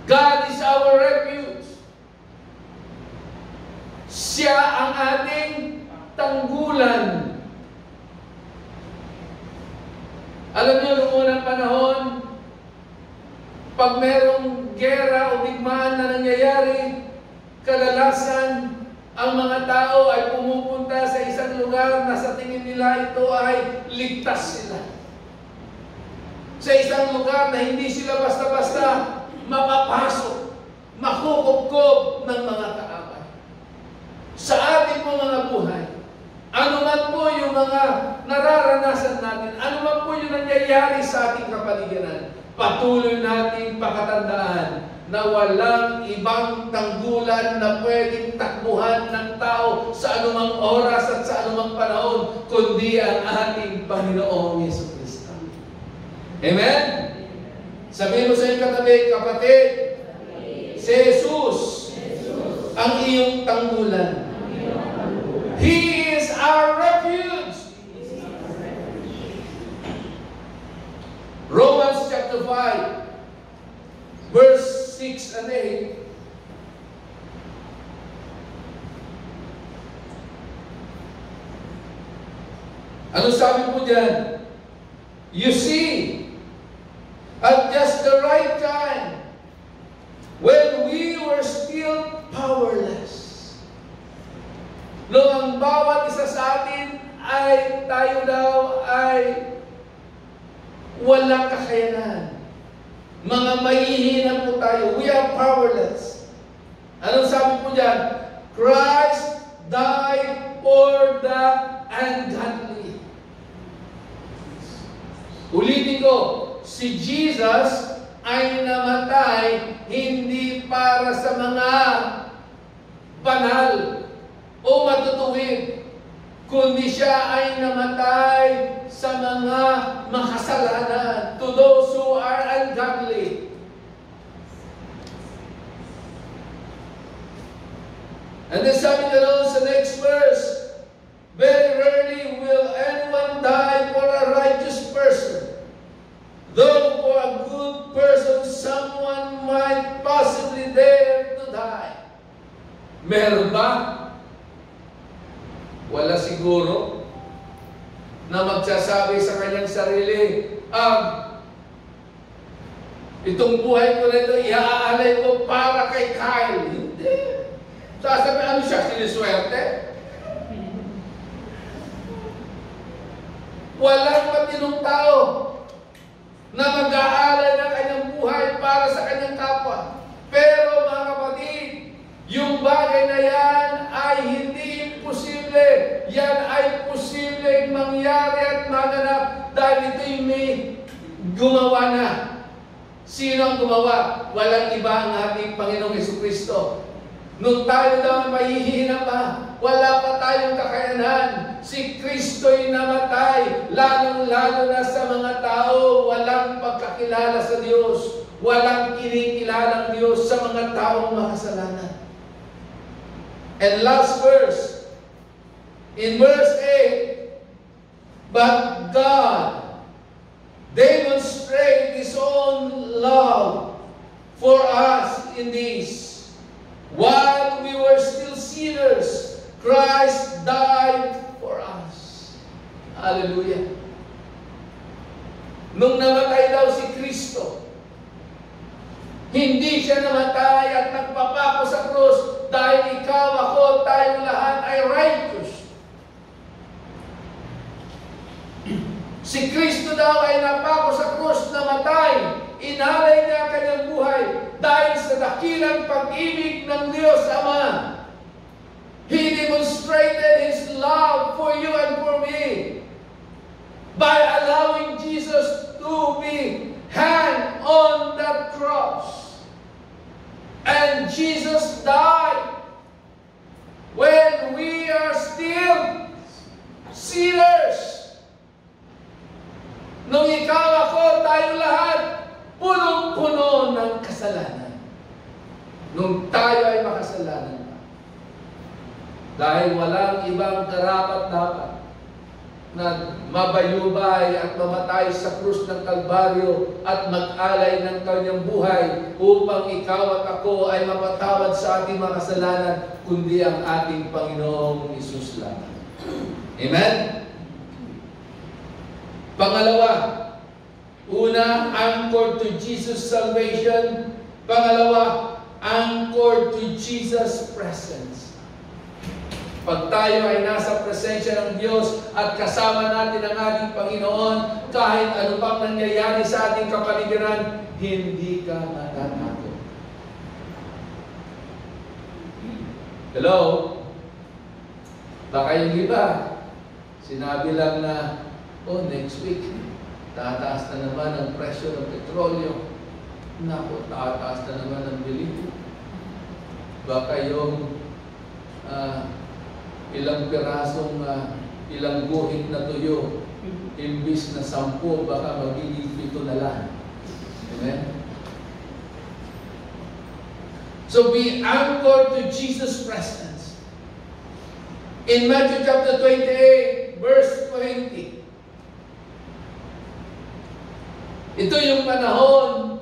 God is our refuge. Siya ang ating tanggulan. Alam niyo, noong unang panahon, pag merong gera o digmaan na nangyayari, kadalasan ang mga tao ay pumupunta sa isang lugar na sa tingin nila ito ay ligtas sila. Sa isang lugar na hindi sila basta-basta mapapasok, makukupkob ng mga kaaway. Sa ating mga buhay, ano man po yung mga nararanasan natin, ano man po yung nangyayari sa ating kapaligiran, patuloy nating pakatandaan na walang ibang tanggulan na pwedeng takbuhan ng tao sa anumang oras at sa anumang panahon, kundi ang ating Panginoong Jesucristo. Amen? Sabihin mo sa iyong katabi, kapatid, si Jesus ang iyong tanggulan. He is our refuge. Romans chapter 5, verse 6 and 8. Ano sabi po dyan? You see, at just the right time, when we were still powerless, noong ang bawat isa sa atin ay tayo daw ay walang kakayanan. Mga mahihina po tayo. We are powerless. Anong sabi po dyan? Christ died for the ungodly. Ulitin ko, si Jesus ay namatay hindi para sa mga banal o matutuwid, kundi siya ay namatay sa mga makasalanan, to those who are ungodly. And then sabi na doon sa next verse, very rarely will anyone die for a righteous person. Though for a good person, someone might possibly dare to die. Meron ba? Wala siguro na magsasabi sa kanyang sarili, itong buhay ko na ito, iaalay ko para kay Kyle. Hindi. Sasabi, ano siya, siniswerte? Walang matinong tao na mag-aalay ng kanyang buhay para sa kanyang kapwa. Pero mga kapatid, yung bagay na yan ay hindi imposible. Yan ay posibleng mangyari at maganap dahil ito'y may gumawa na. Sino ang gumawa? Walang iba ang ating Panginoong Jesucristo. Nung tayo daw mahihina pa, wala pa tayong kakayanan. Si Kristo'y namatay, lalong-lalo na sa mga tao walang pagkakilala sa Diyos, walang kinikilalang Diyos sa mga taong makasalanan. And last verse, in verse 8, But God demonstrated His own love for us in this. While we were still sinners, Christ died for us. Hallelujah. Nung namatay daw si Kristo, hindi siya namatay at nagpapako sa krus dahil ikaw, ako, tayong lahat ay righteous. Si Kristo daw ay napako sa krus, namatay, inalay niya ang kanyang buhay dahil sa dakilang pag-ibig ng Diyos Ama. He demonstrated His love for you and for me by allowing Jesus to be hanged on that cross. And Jesus died when we are still sinners. Nung ikaw, ako, tayo lahat, punong-puno ng kasalanan. Nung tayo ay makasalanan pa. Dahil walang ibang karapat-dapat na mabayubay at mamatay sa krus ng Kalbaryo at mag-alay ng kanyang buhay upang ikaw at ako ay mapatawad sa ating mga kasalanan, kundi ang ating Panginoong Hesus lang. Amen? Pangalawa, una, anchored to Jesus' salvation. Pangalawa, anchored to Jesus' presence. Pag tayo ay nasa presensya ng Diyos at kasama natin ang ating Panginoon, kahit ano pang nangyayari sa ating kapaligiran, hindi ka matatakot. Hello? Baka yung iba, sinabi lang na, oh, next week, tataas na naman ang presyo ng petrolyo. Naku, tataas na naman ang bilihin. Baka yung ilang pirasong, ilang guhit na tuyo, imbis na 10, baka magiging 7 na lang. Amen? So be anchored to Jesus' presence. In Matthew chapter 28, verse 20, ito yung panahon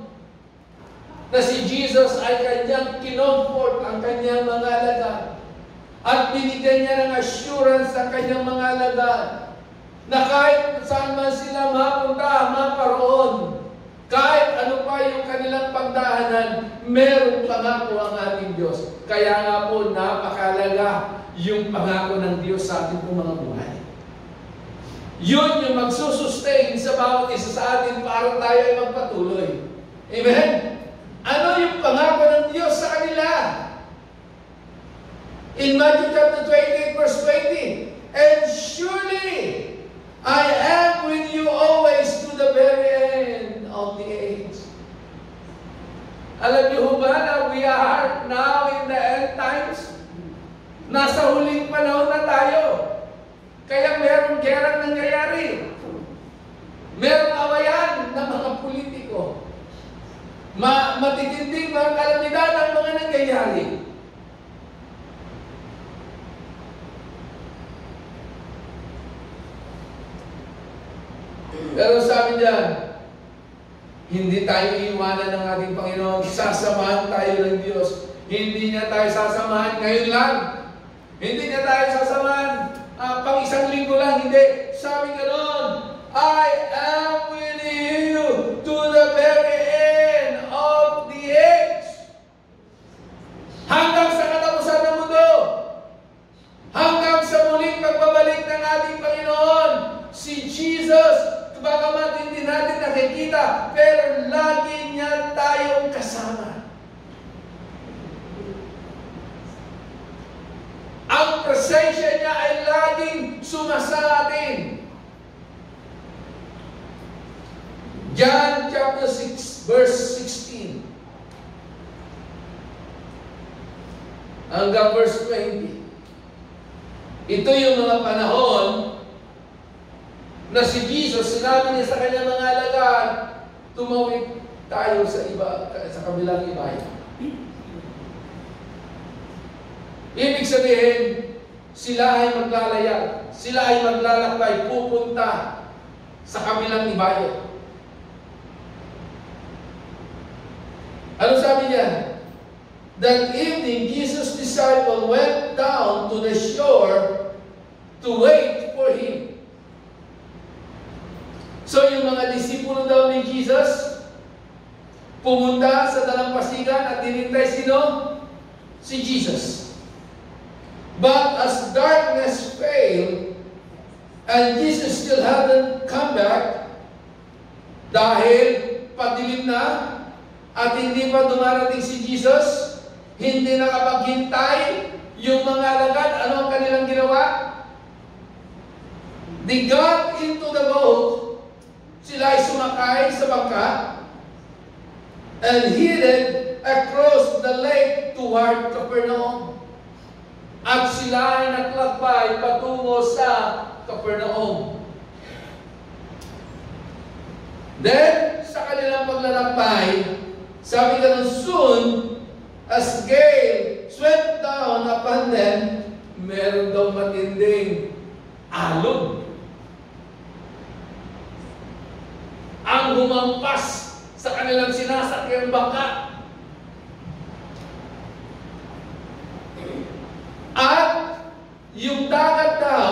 na si Jesus ay kanyang kinomfort ang kanyang mga alagad at binigyan niya ng assurance sa kanyang mga alagad na kahit saan man sila mapunta, maparoon, kahit ano pa yung kanilang pagdaanan, merong pangako ang ating Diyos. Kaya nga po, napakalaga yung pangako ng Diyos sa ating mga buhay. Yun yung magsusustain sa bawat isa sa atin para tayo ay magpatuloy. Amen? Ano yung pangako ng Diyos sa kanila? In Matthew chapter 28, verse 20, and surely I am with you always to the very end of the age. Alam niyo ba na we are now in the end times? Nasa huling panahon na tayo. Kaya merong gerang nangyayari. Merong awayan ng mga politiko. Matitinding mga kalamidad ang mga nangyayari. Pero sabi niya, hindi tayo iiwanan ng ating Panginoon. Sasamahan tayo ng Diyos. Hindi niya tayo sasamahan ngayon lang. Hindi niya tayo sasamahan pang isang linggo lang. Hindi. Sabi ganoon, I am with you to the very end of the age. Hanggang sa katapusan ng mundo. Hanggang sa muling pagbabalik ng ating Panginoon. Si Jesus, bagamat hindi natin nakikita, pero lagi niya tayong kasama. Ang presensya niya ay laging sumasa atin. John chapter 6, verse 16. Hanggang verse 20. Ito yung mga panahon na si Jesus, sinabi niya sa kanyang mga alagad, tumawid tayo sa iba, sa kabilang ibayan. Ibig sabihin, sila ay maglalayag, sila ay maglalakbay, pupunta sa kabilang ibayo. Ano sabi niya? That evening, Jesus' disciple went down to the shore to wait for him. So yung mga disipulo daw ni Jesus, pumunta sa dalampasigan at hinintay sino? Si Jesus. But as darkness failed, and Jesus still hadn't come back, dahil padilim na, at hindi pa dumarating si Jesus, hindi nakapaghintay yung mga alagad. Ano ang kanilang ginawa? They got into the boat, sila ay sumakay sa bangka, and headed across the lake toward Capernaum. At sila ay naglakbay patungo sa Capernaum. Then, sa kanilang paglalakbay, sabi ka nun, soon, as gale swept down upon them, meron daw matinding alon ang humampas sa kanilang sinasakyang bangka. At yung dagat daw,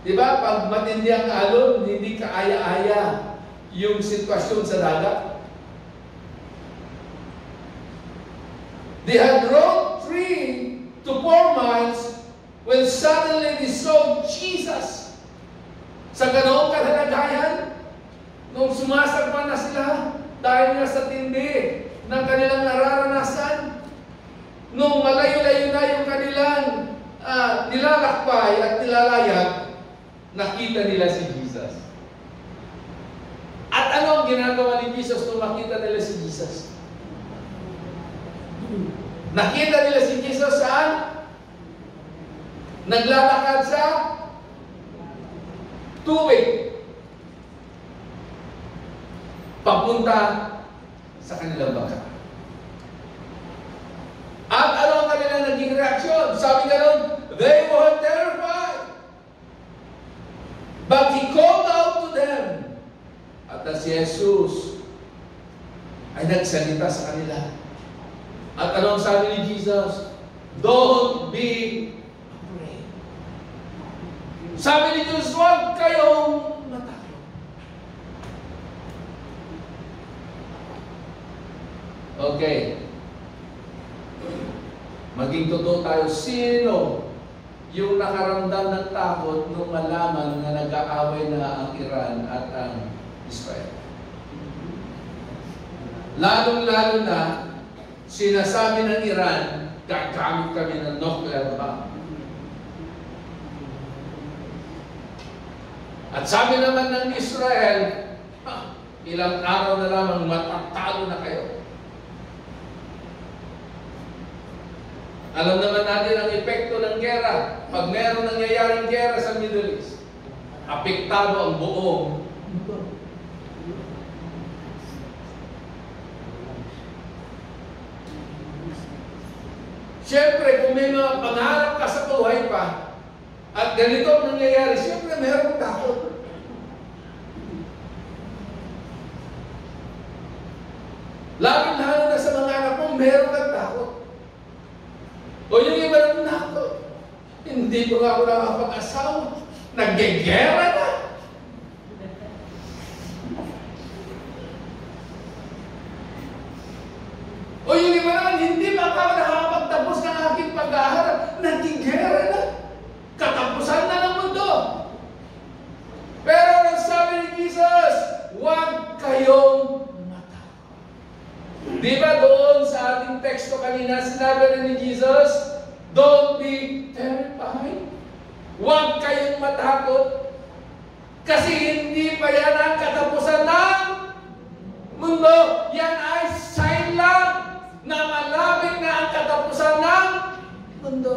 di ba, pag matindi ang alon, hindi kaaya-aya yung sitwasyon sa dagat. They had rowed 3 to 4 miles when suddenly they saw Jesus. Sa ganoong kalagayan, nung sumasagpan na sila dahil nga sa tindi ng kanilang nararanasan, nung malayo-layo na yung kanilang nilalakbay at nilalayag, nakita nila si Jesus. At ano ang ginagawa ni Jesus nung makita nila si Jesus? Nakita nila si Jesus saan? Naglalakad sa tubig, papunta sa kanilang bangka. At ano ang kanilang naging reaksyon? Sabi nga nun, they were terrified. But He called out to them. At si Jesus ay nagsalita sa kanila. At ano ang sabi ni Jesus? Don't be afraid. Sabi ni Jesus, huwag kayong matakot. Okay. Maging totoo tayo. Sino yung nakaramdam ng takot nung malaman na nag-aaway na ang Iran at ang Israel? Lalong-lalo na sinasabi ng Iran, gagamit kami ng nuclear bomb. At sabi naman ng Israel, ilang araw na lamang matatalo na kayo. Alam naman natin ang epekto ng gera. Pag meron nangyayaring gera sa Middle East, apektado ang buong mundo. Siyempre, kung may mga pangarap ka sa buhay pa, at ganito ang nangyayari, siyempre meron takot. Lalo na sa mga anak mo, meron kang takot. O yung iba ng takot, hindi ko ako nakapag-asawa, naggegera na. O yung iba naman, hindi pa ako nakakapagtapos ng aking pag-aaral, naggegera na. Katapusan na ng mundo. Pero ang sabi ni Jesus, huwag kayong matakot. Di ba doon sa ating teksto kanina, sinabi ni Jesus, don't be terrified. Huwag kayong matakot. Kasi hindi pa yan ang katapusan ng mundo. Yan ay sign lang na malapit na ang katapusan ng mundo.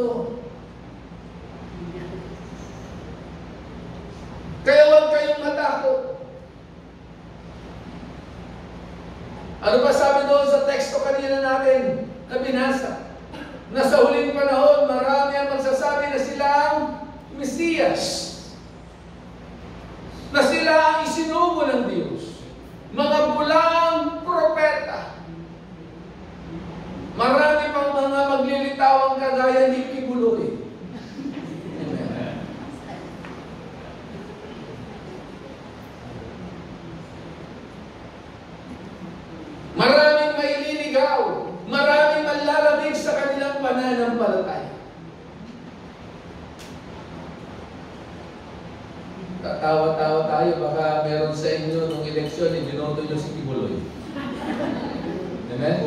Kaya huwag kayong matakot. Ano ba sabi doon sa teksto kanina natin na binasa? na sa huling panahon, marami ang magsasabi na sila ang Mesiyas, na sila ang isinugo ng Diyos, mga bulang propeta. Marami pang mga maglilitawang kagaya ni Kibuloy. Maraming maililigaw, maraming manlalamig sa kanilang pananampalataya. Tatawa-tawa tayo, baka meron sa inyo nung eleksyon, binoto nyo si Kibuloy. Amen?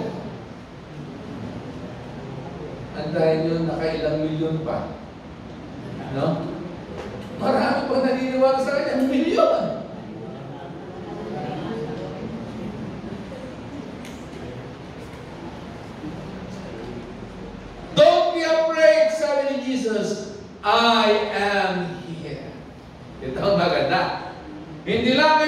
Antayin nyo, nakailang milyon pa. No? Marami pang naniniwala sa kanya, milyon! Don't be afraid, sabi ni Jesus, I am here. Ito ang maganda. Hindi lang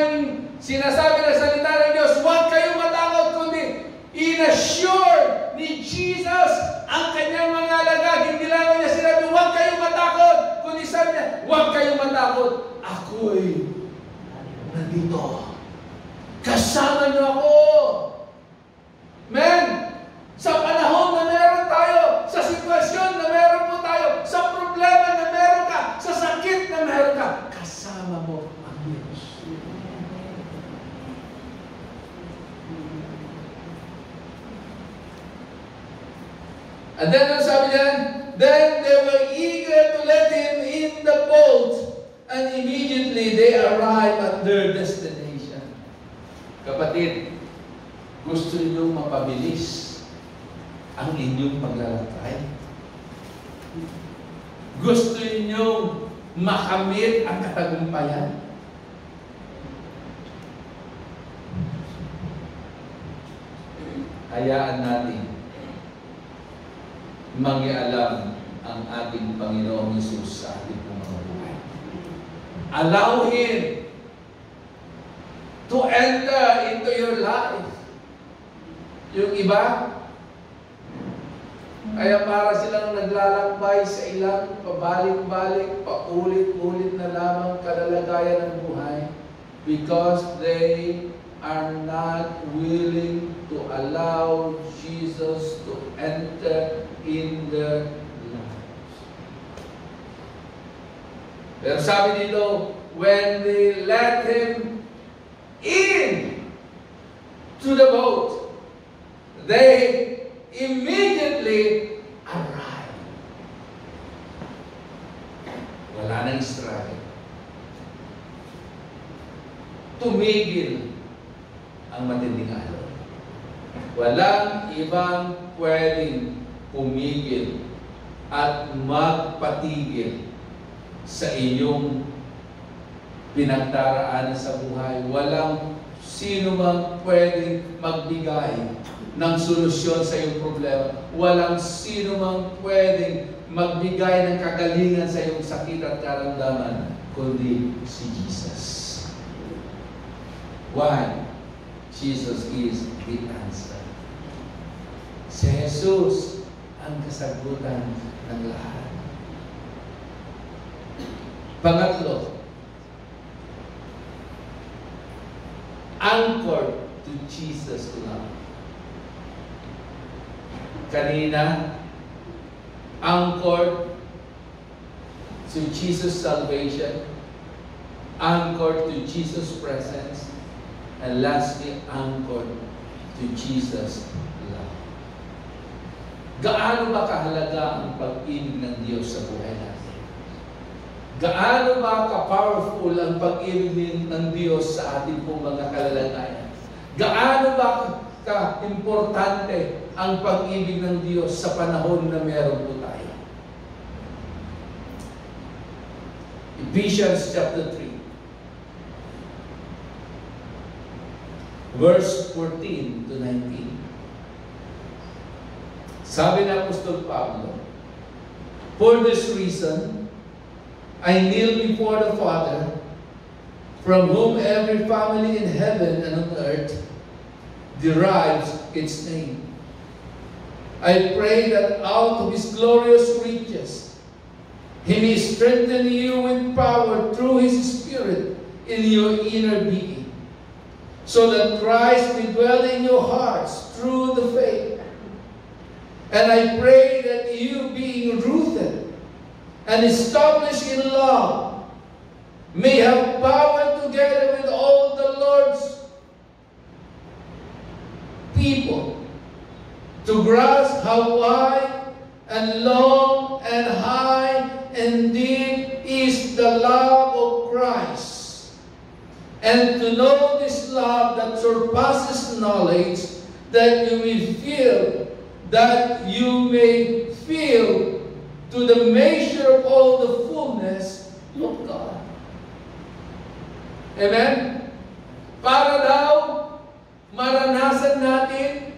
sinasabi na salita ng Diyos, huwag kayong matakot, kundi in-assure ni Jesus ang kanyang mga alagad. Hindi lang niya sinabi, huwag kayong matakot, kundi sabi niya, huwag kayong matakot. Ako'y nandito. Kasama niyo ako. Men, sa panahon na meron tayo, sa sitwasyon na meron po tayo, sa problema na meron ka, sa sakit na meron ka, kasama mo ang Diyos. And then ang sabi niyan, then they were eager to let him in the boat, and immediately they arrived at their destination. Kapatid, gusto niyo mapabilis ang inyong paglalakbay? Gusto niyo makamit ang katagumpayan? Hayaan natin mangialam ang ating Panginoong Hesus sa ating mga buhay. Allow Him to enter into your life. Yung iba, kaya para silang naglalakbay sa ilang pabalik-balik, paulit-ulit na lamang kalalagayan ng buhay because they are not willing to allow Jesus to enter in their lives. Pero sabi dito, when they let Him in to the boat, they immediately arrive. Wala nang struggle. Tumigil ang matinding alon. Walang ibang pwedeng pumigil at magpatigil sa inyong pinagdaraanan sa buhay. Walang sino mang pwedeng magbigay ng solusyon sa iyong problema. Walang sino mang pwedeng magbigay ng kagalingan sa iyong sakit at karamdaman, kundi si Jesus. Why? Jesus is the answer. Si Jesus ang kasagutan ng lahat. Pangatlo, anchored to Jesus' love. Kanina, anchored to Jesus' salvation, anchored to Jesus' presence, and lastly, anchored to Jesus' love. Gaano ba kahalaga ang pag-ibig ng Diyos sa buhay natin? Gaano ba ka-powerful ang pag-ibig ng Diyos sa ating pong mga kalalagayan? Gaano ba ka-importante ang pag-ibig ng Diyos sa panahon na meron po tayo? Ephesians chapter 3. Verse 14 to 19. Sabi ng Apostol Pablo, for this reason, I kneel before the Father, from whom every family in heaven and on earth derives its name. I pray that out of His glorious riches, He may strengthen you with power through His Spirit in your inner being, so that Christ may dwell in your hearts through the faith. And I pray that you, being rooted and established in love, may have power together with all the Lord's people to grasp how wide and long and high and deep is the love of Christ, and to know this love that surpasses knowledge, that you may fill to the measure of all the fullness of God. Amen? Para daw maranasan natin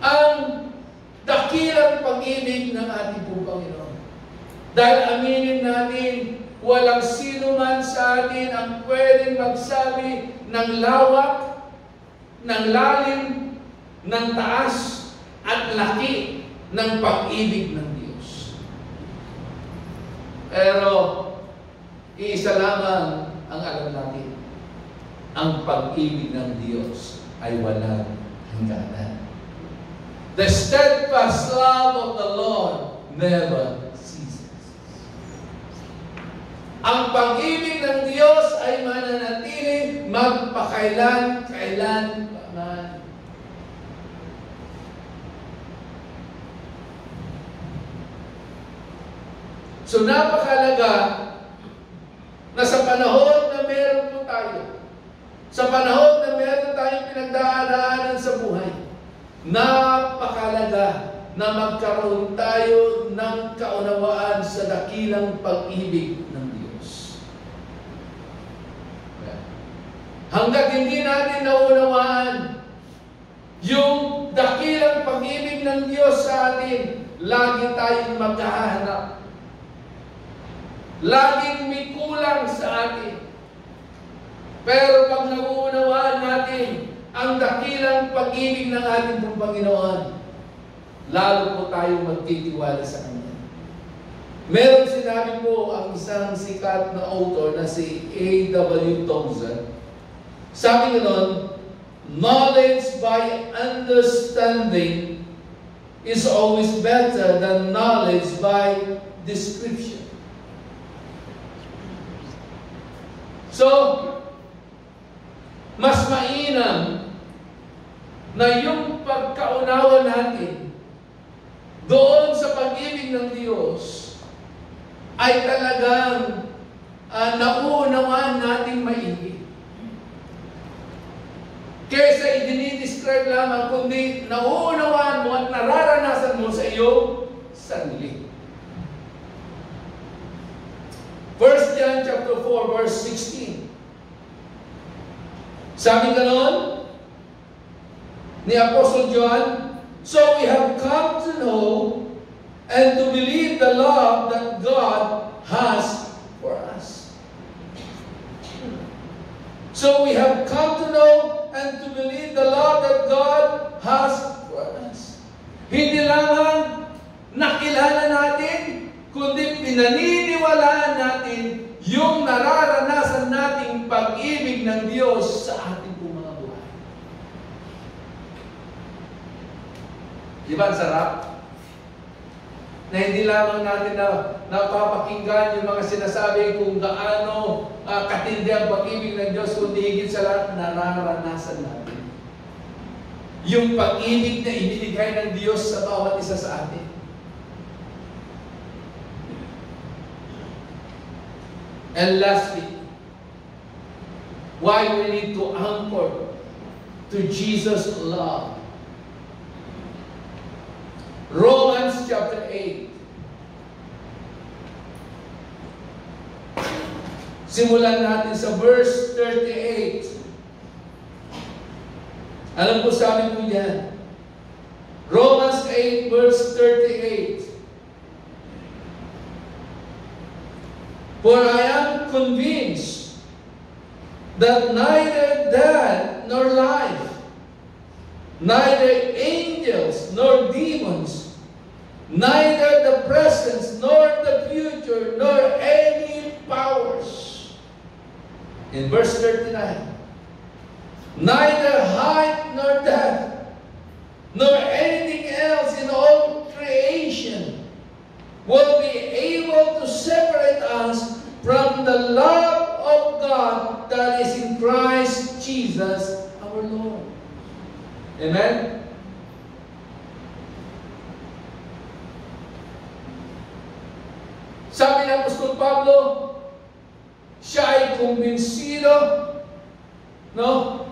ang dakilang pag-ibig ng ating pong Panginoon. Dahil aminin natin, walang sino man sa atin ang pwedeng magsabi ng lawak, ng lalim, ng taas, at laki ng pag-ibig ng Diyos. Pero, iisa lamang ang alam natin. Ang pag-ibig ng Diyos ay walang hangganan. The steadfast love of the Lord never ceases. Ang pag-ibig ng Diyos ay mananatili magpakailan-kailan pa man. So napakalaga na sa panahon na meron po tayo, sa panahon na meron tayong pinagdaanan sa buhay, napakalaga na magkaroon tayo ng kaunawaan sa dakilang pag-ibig ng Diyos. Hanggat hindi natin naunawaan yung dakilang pag-ibig ng Diyos sa atin, lagi tayong maghahanap. Laging may kulang sa atin. Pero pag nauunawaan natin ang dakilang pag-ibig ng ating pong Panginoon, lalo po tayong magtitiwala sa Kanya. Meron sinabi po ang isang sikat na author na si A.W. Tozer. Sabi nga nun, knowledge by understanding is always better than knowledge by description. So, mas mainam na yung pagkaunawa natin doon sa pag-ibig ng Diyos ay talagang nauunawaan natin maigi. Kesa i-describe lamang, kundi nauunawaan mo at nararanasan mo sa iyong sarili. 1 John chapter 4 verse 16. Sabi ganon ni Apostle John, so we have come to know and to believe the love that God has for us. So we have come to know and to believe the love that God has for us. Hindi lamang nakilala natin, kundi pinaniniwalaan natin yung nararanasan nating pag-ibig ng Diyos sa ating mga buhay. Di ba ang sarap? Na hindi lamang natin na napapakinggan yung mga sinasabi kung gaano katindi ang pag-ibig ng Diyos, kundi higit sa lahat nararanasan natin. Yung pag-ibig na ibinigay ng Diyos sa bawat isa sa atin. And lastly, why we need to anchor to Jesus' love. Romans chapter 8. Simulan natin sa verse 38. Alam ko sabi mo yan. Romans 8 verse 38. For I am convinced that neither death nor life, neither angels neither the present, nor the future, nor any powers. In verse 39, neither height nor depth, nor anything else in all creation will be able to separate us from the love of God that is in Christ Jesus our Lord. Amen? Sabi ng Apostol Pablo, siya ay kumbinsido, no?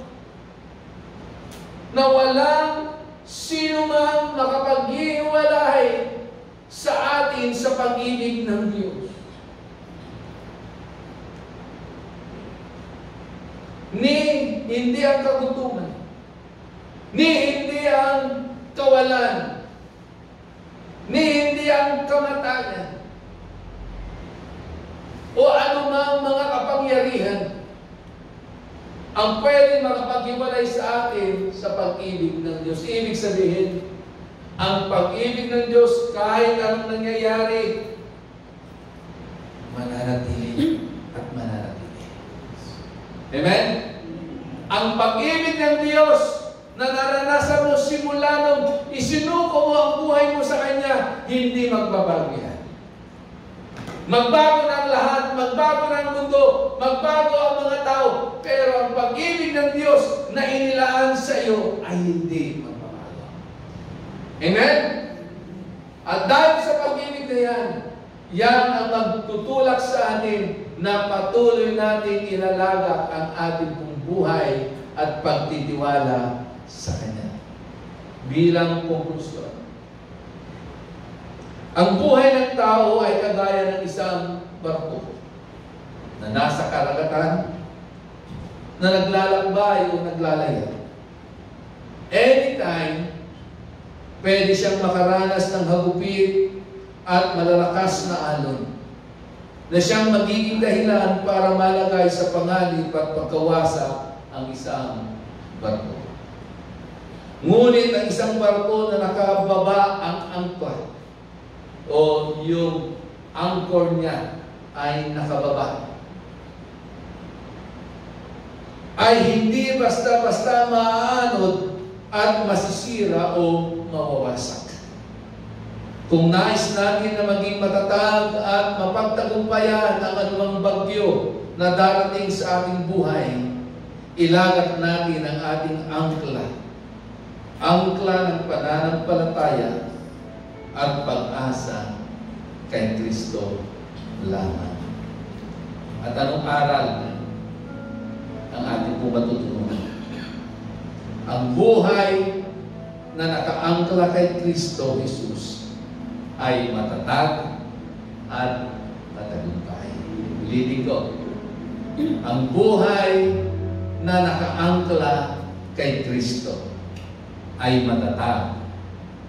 Na walang sino man makapaghiwalay sa atin sa pag-ibig ng Diyos. Ni hindi ang kagutuman, ni hindi ang kawalan, ni hindi ang kamatayan, o anumang mga kapangyarihan ang pwede makapaghiwalay sa atin sa pag-ibig ng Diyos. Ibig sabihin, ang pag-ibig ng Diyos kahit anong nangyayari, mananatili at mananatili. Amen? Ang pag-ibig ng Diyos na naranasan mo simula nung isinuko mo ang buhay mo sa Kanya, hindi magbabago yan. Magbago ng lahat, magbago ng mundo, magbago ang mga tao, pero ang pag-ibig ng Diyos na inilaan sa iyo ay hindi magbabago. Amen? At dahil sa pag-ibig na yan, yan ang magtutulak sa atin na patuloy natin ilalagak ang ating pong buhay at pagtitiwala sa Kanya. Bilang konklusyon, ang buhay ng tao ay kagaya ng isang barko na nasa karagatan, na naglalakbay o naglalaya. Anytime, pwede siyang makaranas ng hagupit at malalakas na alon, na siyang magiging dahilan para malagay sa panganib at pagkawasak ang isang barko. Ngunit ang isang barko na nakababa ang angkor, o yung anchor niya ay nakababa, ay hindi basta-basta maaanod at masisira o mawawasak. Kung nais natin na maging matatag at mapagtagumpayan ang anumang bagyo na darating sa ating buhay, ilagat natin ang ating angkla ng pananampalataya at pag-asa kay Kristo lamang. At anong aral ang ating po matutunan? Ang buhay na nakaangkla kay Kristo Jesus ay matatag at matagumpay. Ulitin ko. Ang buhay na nakaangkla kay Kristo ay matatag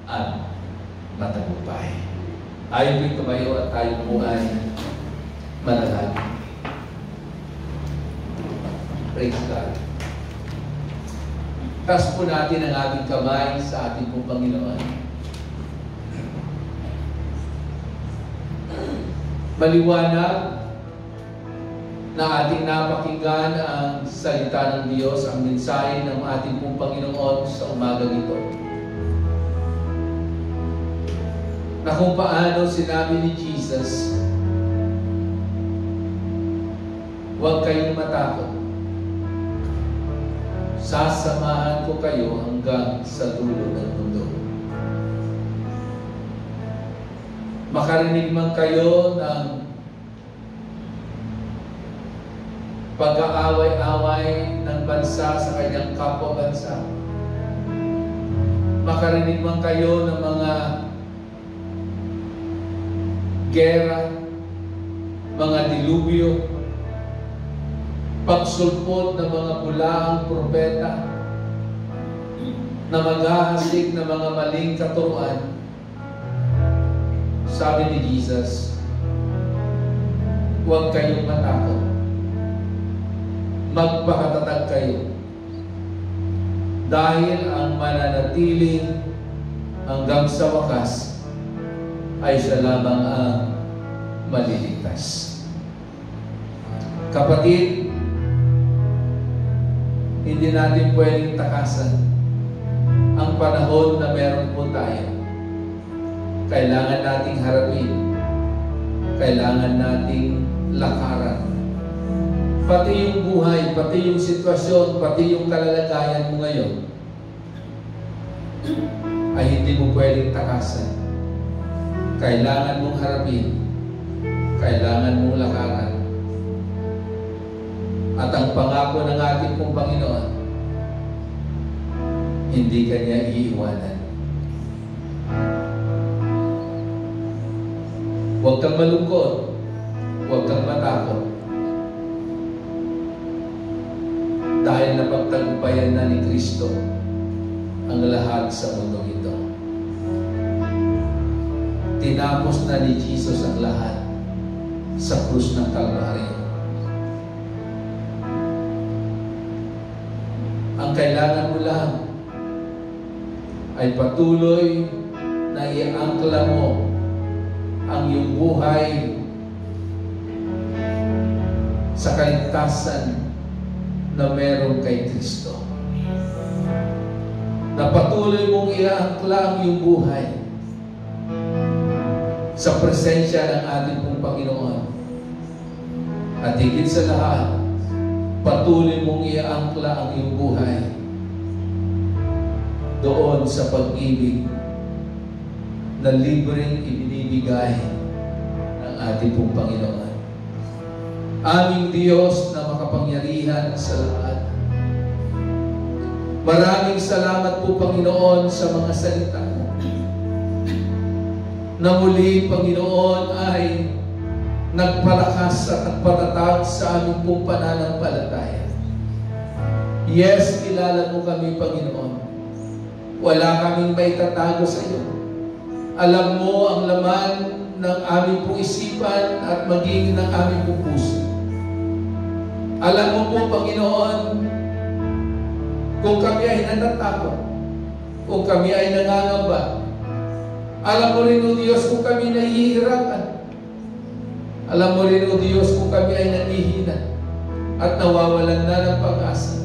at matagumpay. Tayo po'y tumayo at tayo po ay manalangin. Praise God. Taas po natin ang ating kamay sa ating pong Panginoon. Maliwanag na ating napakinggan ang salita ng Diyos, ang mensahe ng ating pong Panginoon sa umaga nito. Na kung paano sinabi ni Jesus, huwag kayong matakot. Sasamahan ko kayo hanggang sa dulo ng mundo. Makarinig man kayo ng pag-aaway-away ng bansa sa kanyang kapwa-bansa. Makarinig man kayo ng mga gera, mga dilubyo, pagsulpot ng mga bulaang propeta na maghahasik ng mga maling katuruan. Sabi ni Jesus, huwag kayong matakot. Magpakatatag kayo. Dahil ang mananatili hanggang sa wakas ay siya lamang ang maliligtas. Kapatid, hindi natin pwedeng takasan ang panahon na meron po tayo. Kailangan nating harapin. Kailangan nating lakaran. Pati yung buhay, pati yung sitwasyon, pati yung kalalagayan mo ngayon ay hindi mo pwedeng takasan. Kailangan mong harapin. Kailangan mong lakaran. At ang pangako ng ating pong Panginoon, hindi Kanya iiwanan. Huwag kang malungkot. Huwag kang matakot. Dahil napagtagumpayan na ni Kristo ang lahat sa mundong ito. Tinapos na ni Jesus ang lahat sa krus ng Kalbaryo. Ang kailangan mo lang ay patuloy na iangkla mo ang iyong buhay sa kaligtasan na meron kay Kristo. Na patuloy mong iangkla ang iyong buhay sa presensya ng ating pong Panginoon. At higit sa lahat, patuloy mong iangkla ang iyong buhay doon sa pag-ibig na libreng ibinibigay ng ating pong Panginoon. Aming Diyos na makapangyarihan sa lahat. Maraming salamat po, Panginoon, sa mga salita mo. Na muli, Panginoon, ay nagpalakas at nagpatatag sa aming pong pananampalataya. Yes, kilala mo kami, Panginoon. Wala kaming maitatago sa iyo. Alam mo ang laman ng aming pong isipan at maging ng aming pong puso. Alam mo po, Panginoon, kung kami ay natatakot, kung kami ay nangangamba. Alam mo rin, O Diyos, kung kami nahihirapan. Alam mo rin, O Diyos, kung kami ay nanihina at nawawalan na ng pag-asa.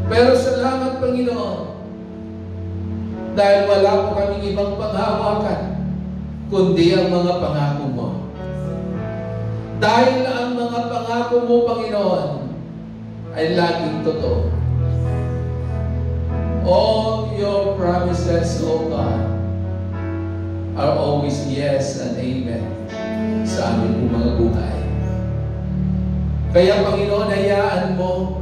Pero salamat, Panginoon, dahil wala po kaming ibang panghawakan kundi ang mga pangako mo. Dahil ang mga pangako mo, Panginoon, ay laging totoo. All your promises, O God, are always yes and amen sa aming mga buhay. Kaya, Panginoon, hayaan mo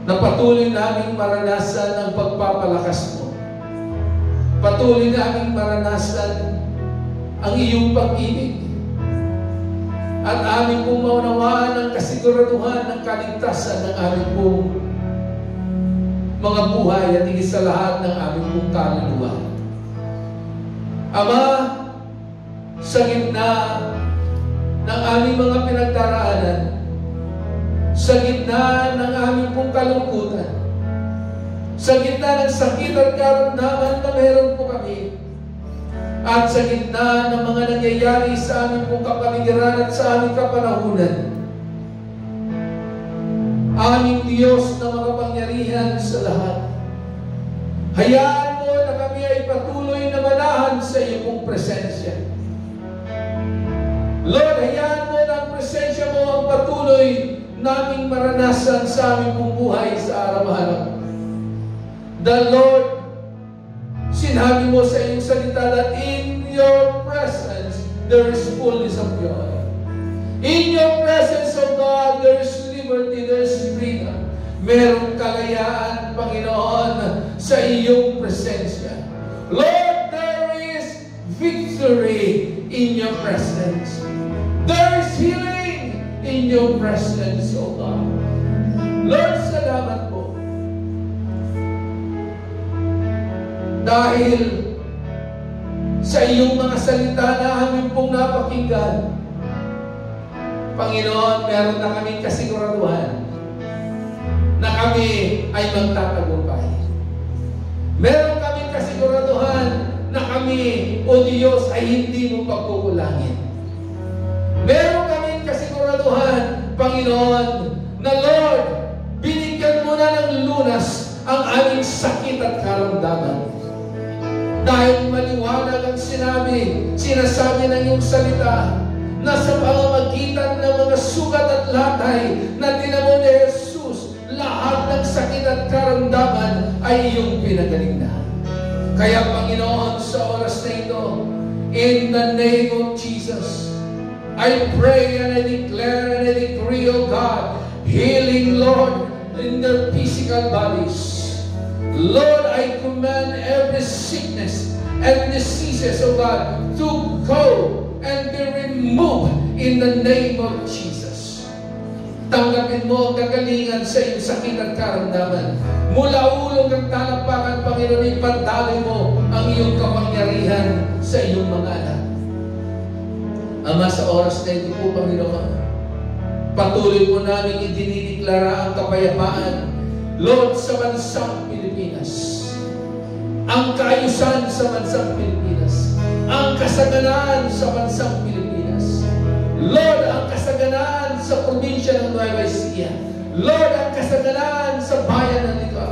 na patuloy naming maranasan ang pagpapalakas mo. Patuloy naming maranasan ang iyong pag-ibig. At aming pong maunawaan ang kasiguraduhan ng kaligtasan ng aming pong mga buhay at higit sa lahat ng aming pong kaluluwa. Ama, sa gitna ng aming mga pinagdaraanan, sa gitna ng aming pong kalungkutan, sa gitna ng sakit at karamdaman na meron po kami, at sa gitna ng mga nangyayari sa aming pong kapaligiran at sa aming kapanahunan, aming Diyos na makapangyarihan sa lahat, hayaan mo na kami ay patuloy na manahan sa iyong pong presensya. Lord, hayaan mo na ang presensya mo ang patuloy naming maranasan sa aming pong buhay sa araw-araw. The Lord, sinabi mo sa iyong salita that in your presence there is fullness of joy. In your presence, O God, there is liberty, there is freedom. Merong kalayaan, Panginoon, sa iyong presensya. Lord, there is victory in your presence. There is healing in your presence, O God. Lord, salamat po. Dahil sa iyong mga salita na amin pong napakinggan, Panginoon, meron na kaming kasiguraduhan na kami ay magtatagumpay. Meron kaming kasiguraduhan na kami, O Diyos, ay hindi mo pagkukulangin. Meron kami kasiguraduhan, Panginoon, na Lord, binigyan mo na ng lunas ang aming sakit at karamdaman. Dahil maliwanag ang sinasabi ng iyong salita, na sa pamamagitan ng mga sugat at latay na tinamo ni Jesus, lahat ng sakit at karamdaman ay iyong pinagaling na. Kaya Panginoon, sa oras na ito, in the name of Jesus, I pray and I declare and I decree, O God, healing, Lord, in their physical bodies. Lord, I command every sickness and diseases, O God, to go and be removed in the name of Jesus. Tanggapin mo ang kagalingan sa iyong sakit at karamdaman. Mula ulong ng talampakan, Panginoon, ipagdaloy mo ang iyong kapangyarihan sa iyong mga anak. Ama, sa oras na ito po, Panginoon, patuloy po namin idinideklara ang kapayapaan, Lord, sa bansang Pilipinas. Ang kaayusan sa bansang Pilipinas. Ang kasaganaan sa bansang Pilipinas. Lord, ang kasaganaan sa probinsya ng Nueva Ecija. Lord, ang kasaganaan sa bayan ng Liga.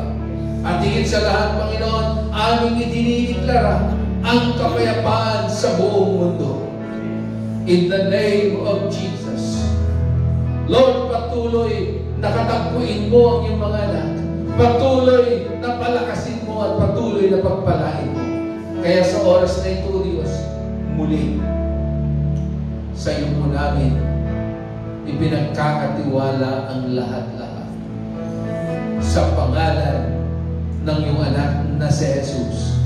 At higit sa lahat, Panginoon, aming idinideklara ang kapayapaan sa buong mundo. In the name of Jesus. Lord, patuloy nakatagpuin mo ang iyong mga anak. Patuloy na palakasin mo at patuloy na pagpalain mo. Kaya sa oras na ito, Diyos, muli sa iyo mo namin ipinagkakatiwala ang lahat-lahat sa pangalan ng iyong anak na si Jesus.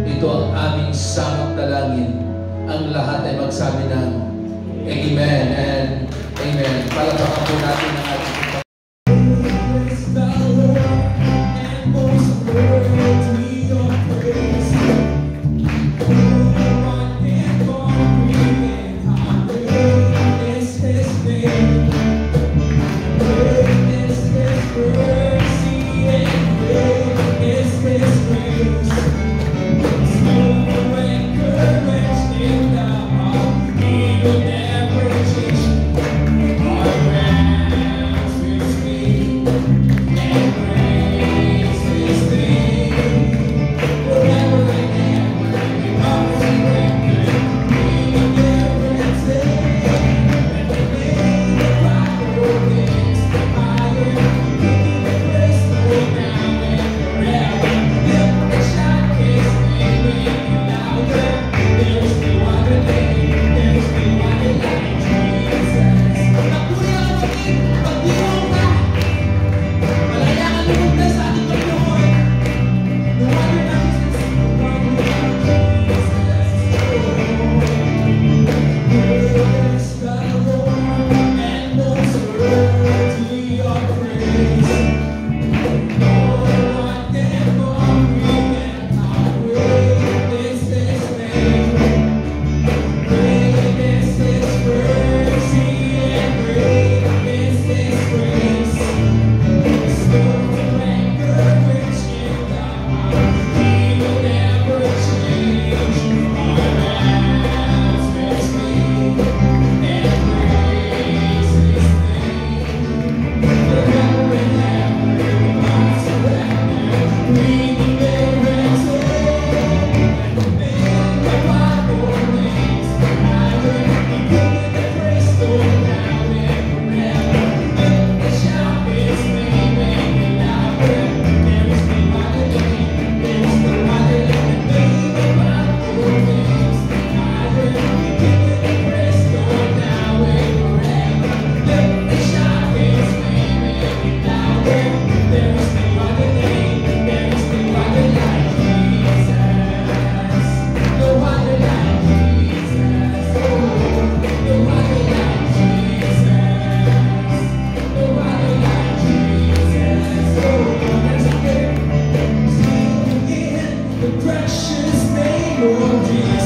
Ito ang aming samot dalangin. Ang lahat ay magsabi ng Amen and Amen. Palakpakan po natin ang ating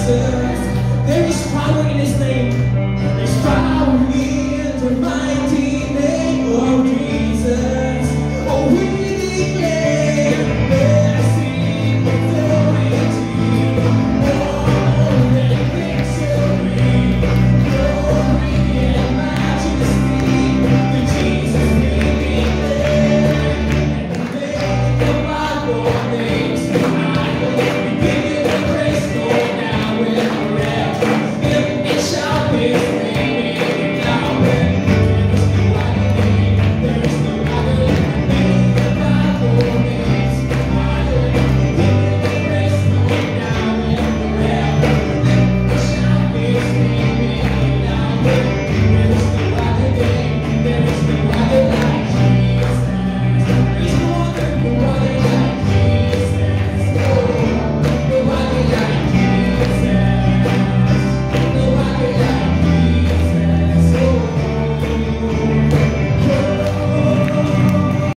There is power in His name.